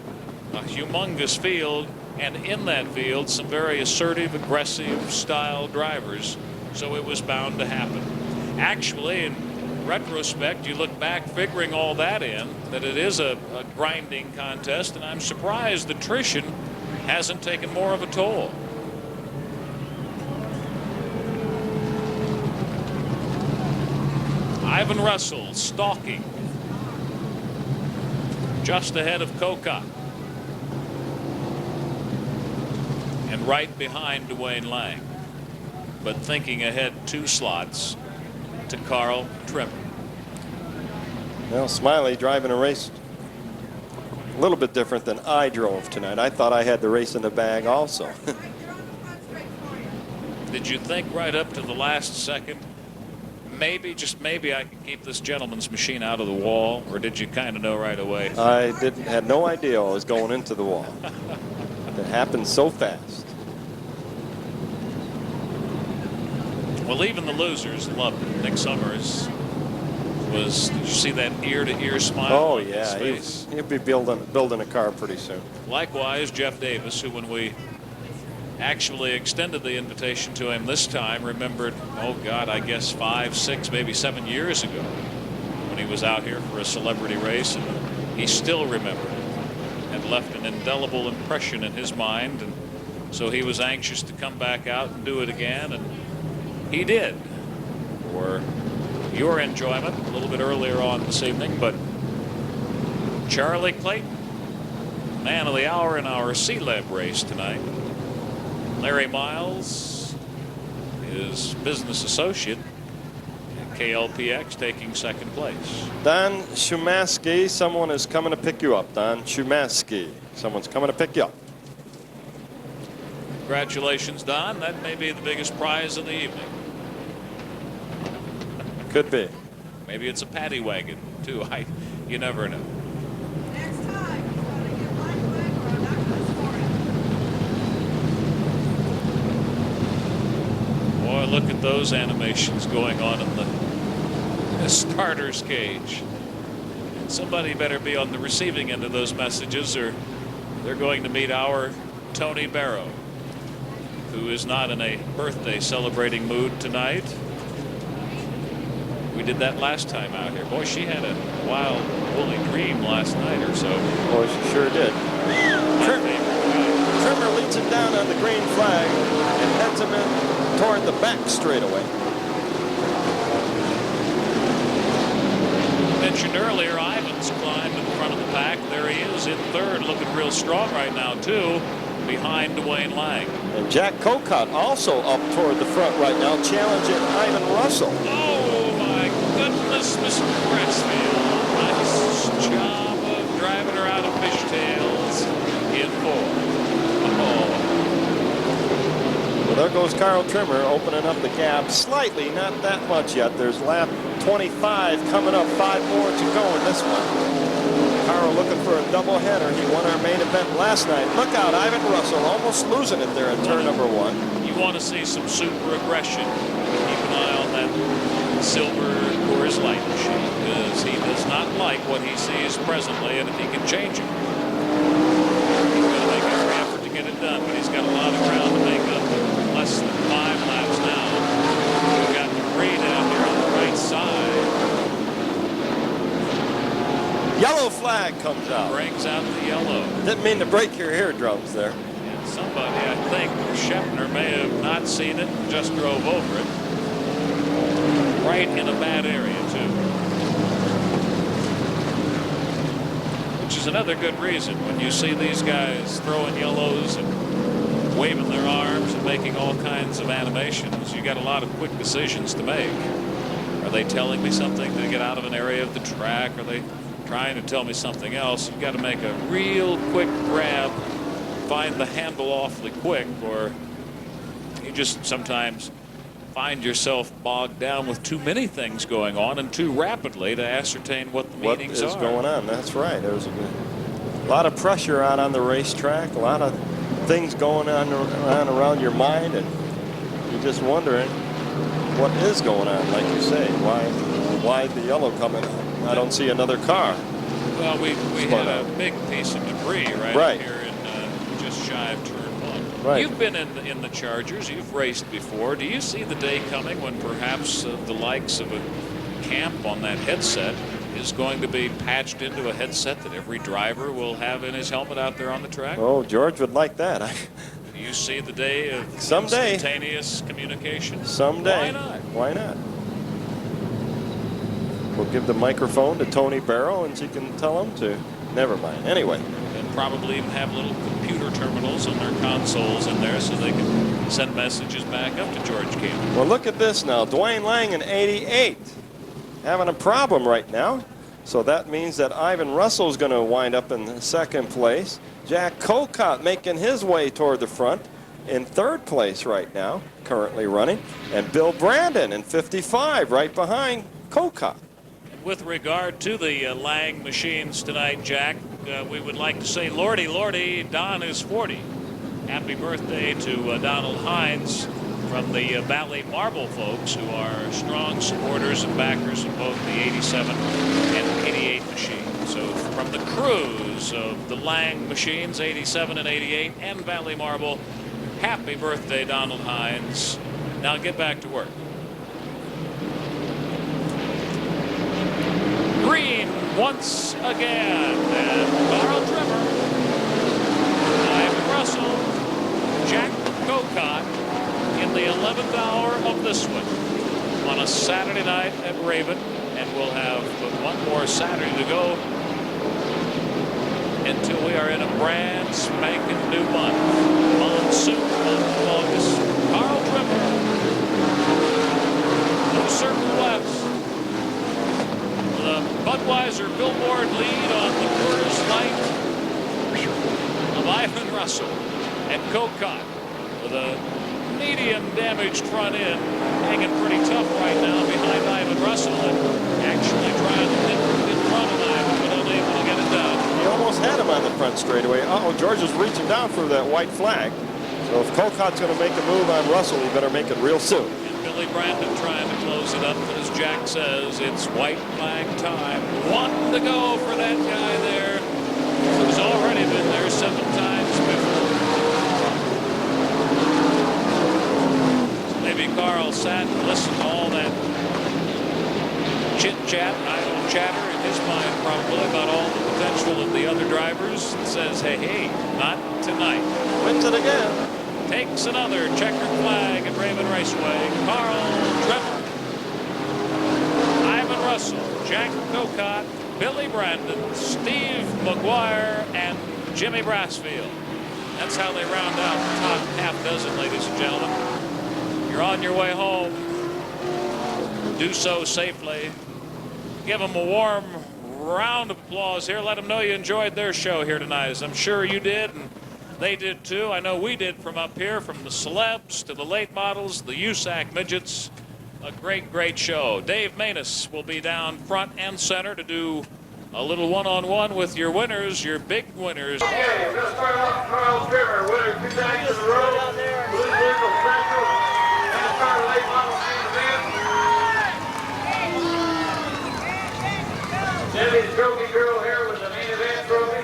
a humongous field, and in that field, some very assertive, aggressive style drivers, so it was bound to happen. Actually, in retrospect, you look back figuring all that in, that it is a grinding contest, and I'm surprised attrition hasn't taken more of a toll. Ivan Russel stalking just ahead of Kokot and right behind Dwayne Lang, but thinking ahead 2 slots to Carl Trimmer. Well, Smiley driving a race a little bit different than I drove tonight. I thought I had the race in the bag also. Did you think right up to the last second, maybe, just maybe, I could keep this gentleman's machine out of the wall, or did you kind of know right away? I had no idea I was going into the wall. It happened so fast. Well, even the losers loved it. Nick Summers was, did you see that ear-to-ear smile Oh, on his yeah. face? He'll be building a car pretty soon. Likewise, Jeff Davis, who when we actually extended the invitation to him this time, remembered, oh God, I guess 5, 6, maybe 7 years ago when he was out here for a celebrity race, and he still remembered it and left an indelible impression in his mind, and so he was anxious to come back out and do it again, and he did, for your enjoyment a little bit earlier on this evening. But Charlie Clayton, man of the hour in our C-Lab race tonight. Larry Miles, his business associate at KLPX, taking second place. Don Shumaski, someone is coming to pick you up. Don Shumaski, someone's coming to pick you up. Congratulations, Don. That may be the biggest prize of the evening. Could be. Maybe it's a paddy wagon, too. You never know. Next time, he's going to get my leg or I'm not going to score it. Boy, look at those animations going on in the starter's cage. Somebody better be on the receiving end of those messages, or they're going to meet our Tony Barrow, who is not in a birthday celebrating mood tonight. We did that last time out here. Boy, she had a wild woolly dream last night or so. Boy, she sure did. Trimmer leads him down on the green flag and heads him in toward the back straightaway. Mentioned earlier, Ivan's climbed in front of the pack. There he is in third, looking real strong right now, too, behind Dwayne Lang. And Jack Kokot also up toward the front right now, challenging Ivan Russel. Oh, my goodness, Mr. Pressfield. Nice job of driving her out of fishtails in 4. Oh. Well, there goes Carl Trimmer opening up the gap slightly, not that much yet. There's lap 25 coming up, 5 more to go in this one. Carl looking for a doubleheader. He won our main event last night. Look out, Ivan Russel almost losing it there in turn number 1. You want to see some super aggression. Keep an eye on that silver Coors Light machine, because he does not like what he sees presently, and if he can change it, he's going to make every effort to get it done, but he's got a lot of ground to make up. Less than 5 laps now. We've got debris down here on the right side. Yellow flag flag comes out. Brings out the yellow. Didn't mean to break your eardrums there. And somebody, I think, Hibner may have not seen it and just drove over it. Right in a bad area, too. Which is another good reason when you see these guys throwing yellows and waving their arms and making all kinds of animations. You got a lot of quick decisions to make. Are they telling me something to get out of an area of the track? Are they trying to tell me something else? You've got to make a real quick grab, find the handle awfully quick, or you just sometimes find yourself bogged down with too many things going on and too rapidly to ascertain what the meanings are. What is going on? That's right. There's a lot of pressure out on the racetrack, a lot of things going on around your mind, and you're just wondering what is going on, like you say. Why the yellow coming? I don't see another car. Well, we had a big piece of debris right here in just shy of turn one. Right. You've been in the Chargers. You've raced before. Do you see the day coming when perhaps the likes of a Camp on that headset is going to be patched into a headset that every driver will have in his helmet out there on the track? Oh, George would like that. Do you see the day of someday instantaneous communication? Someday. Why not? Why not? We'll give the microphone to Tony Barrow and she can tell him to. Never mind. Anyway. And probably even have little computer terminals on their consoles in there so they can send messages back up to George Campbell. Well, look at this now. Dwayne Lang in 88. Having a problem right now. So that means that Ivan Russell's going to wind up in second place. Jack Colcott making his way toward the front in third place right now, currently running. And Bill Brandon in 55 right behind Colcott. With regard to the Lang machines tonight, Jack, we would like to say, Lordy, Lordy, Don is 40. Happy birthday to Donald Hines from the Valley Marble folks, who are strong supporters and backers of both the 87 and 88 machines. So from the crews of the Lang machines, 87 and 88, and Valley Marble, happy birthday, Donald Hines. Now get back to work. Green once again, and Carl Trimmer, Ivan Russell, Jack Colcott in the 11th hour of this one on a Saturday night at Raven, and we'll have but one more Saturday to go until we are in a brand spanking new month, monsoon month of August. Carl Trimmer, no circle west. The Budweiser billboard lead on the Coors Light of Ivan Russell and Colcott with a medium damaged front end, hanging pretty tough right now behind Ivan Russell, and actually trying to nip in front of Ivan, but unable to get it done. He almost had him on the front straightaway. Uh-oh, George is reaching down for that white flag. So if Colcott's going to make a move on Russell, he better make it real soon. Billy Brandon trying to close it up, but as Jack says, it's white flag time. One to go for that guy there, who's already been there 7 times before. So maybe Carl sat and listened to all that chit-chat, idle chatter in his mind probably about all the potential of the other drivers, and says, hey, not tonight. Wins it again. Takes another checkered flag at Raven Raceway. Carl Trimmer, Ivan Russell, Jack Colcott, Billy Brandon, Steve McGuire, and Jimmy Brassfield. That's how they round out the top half dozen, ladies and gentlemen. You're on your way home. Do so safely. Give them a warm round of applause here. Let them know you enjoyed their show here tonight, as I'm sure you did. And they did too. I know we did from up here, from the celebs to the late models, the USAC midgets. A great, great show. Dave Manus will be down front and center to do a little one-on-one with your winners, your big winners. Okay, we're going to start off Carl Trimmer, winner 2 times in a row. Blue Circle Special. NASCAR late model season. Debbie, the trophy girl here with the main event trophy.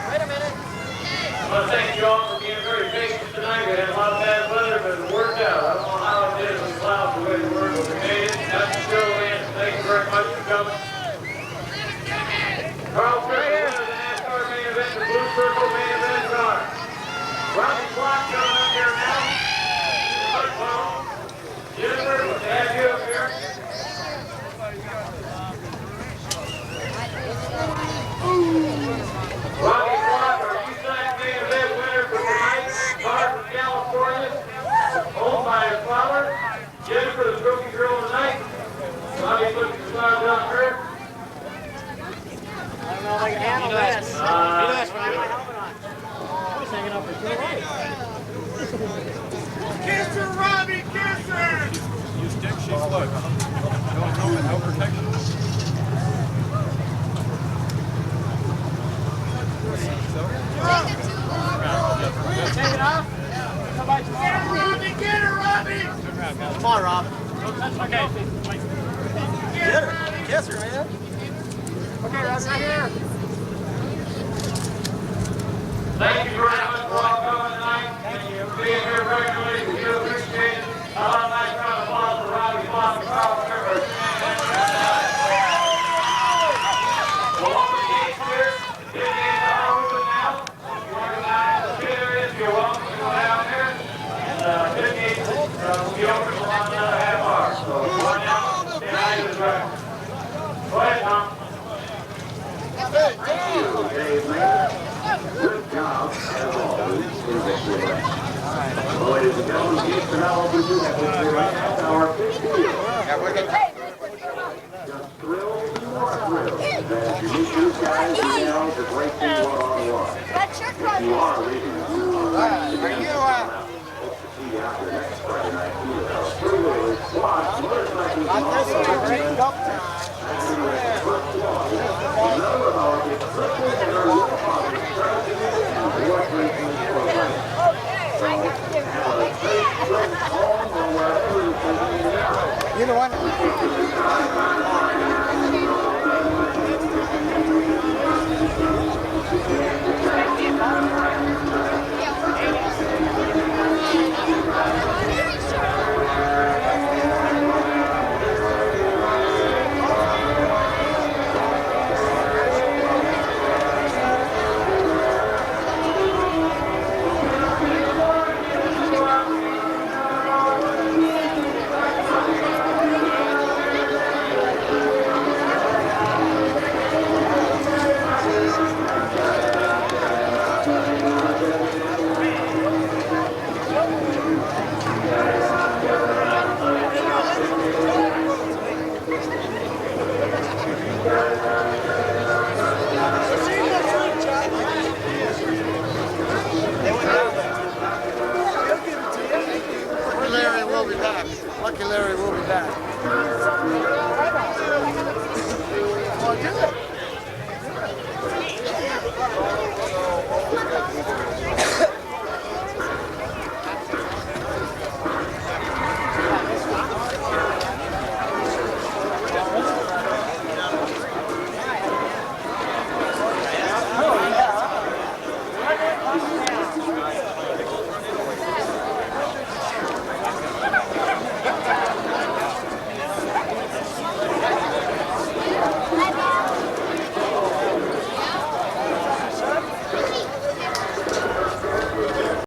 Wait a minute. I want to thank you all for being very patient tonight. We had a lot of bad weather, but it worked out. I don't know how it did. It was clouds the way the word, but we made it. That's the show in. Thank you very much for coming. Jennifer, the trophy girl of the night. Robbie puts the stars on her. I don't know if I can handle this. He does, but I have my helmet on. I was hanging up for too long. Kiss her, Robbie, kiss her! You stick, she floats. No protection. Take it off. Somebody Get her, Robbie, get her, Robbie! Come on, Rob. Okay. Get her, Robbie! Kiss her, man. Okay, Rob, right here. Thank you very much for all coming tonight. Thank you for being here regularly. We do appreciate it. A lot of nice round of applause for Robbie Flock and Carl Rivers. We'll open the gates here. The gates are open now. If you want to go down to the pit areas, you're welcome to go down there. And the pit gates will be open for about another half hour. So go on down, say hi to the driver. Go ahead, Tom. Thank you, Dave. Good job, as always, in victory lane. Ladies and gentlemen, East and now open to victory lane. That's our fifth wheel. Just thrilled and more thrilled as you meet these guys and gals that race you one-on-one. If you are leaving us, hope to see you out there next Friday night. Three-wheelers, squads, motorcycles, and also another of our exceptional and our low-quality strategies and horse racing programs. So, have a safe trip home or wherever you're taking it out. You know what?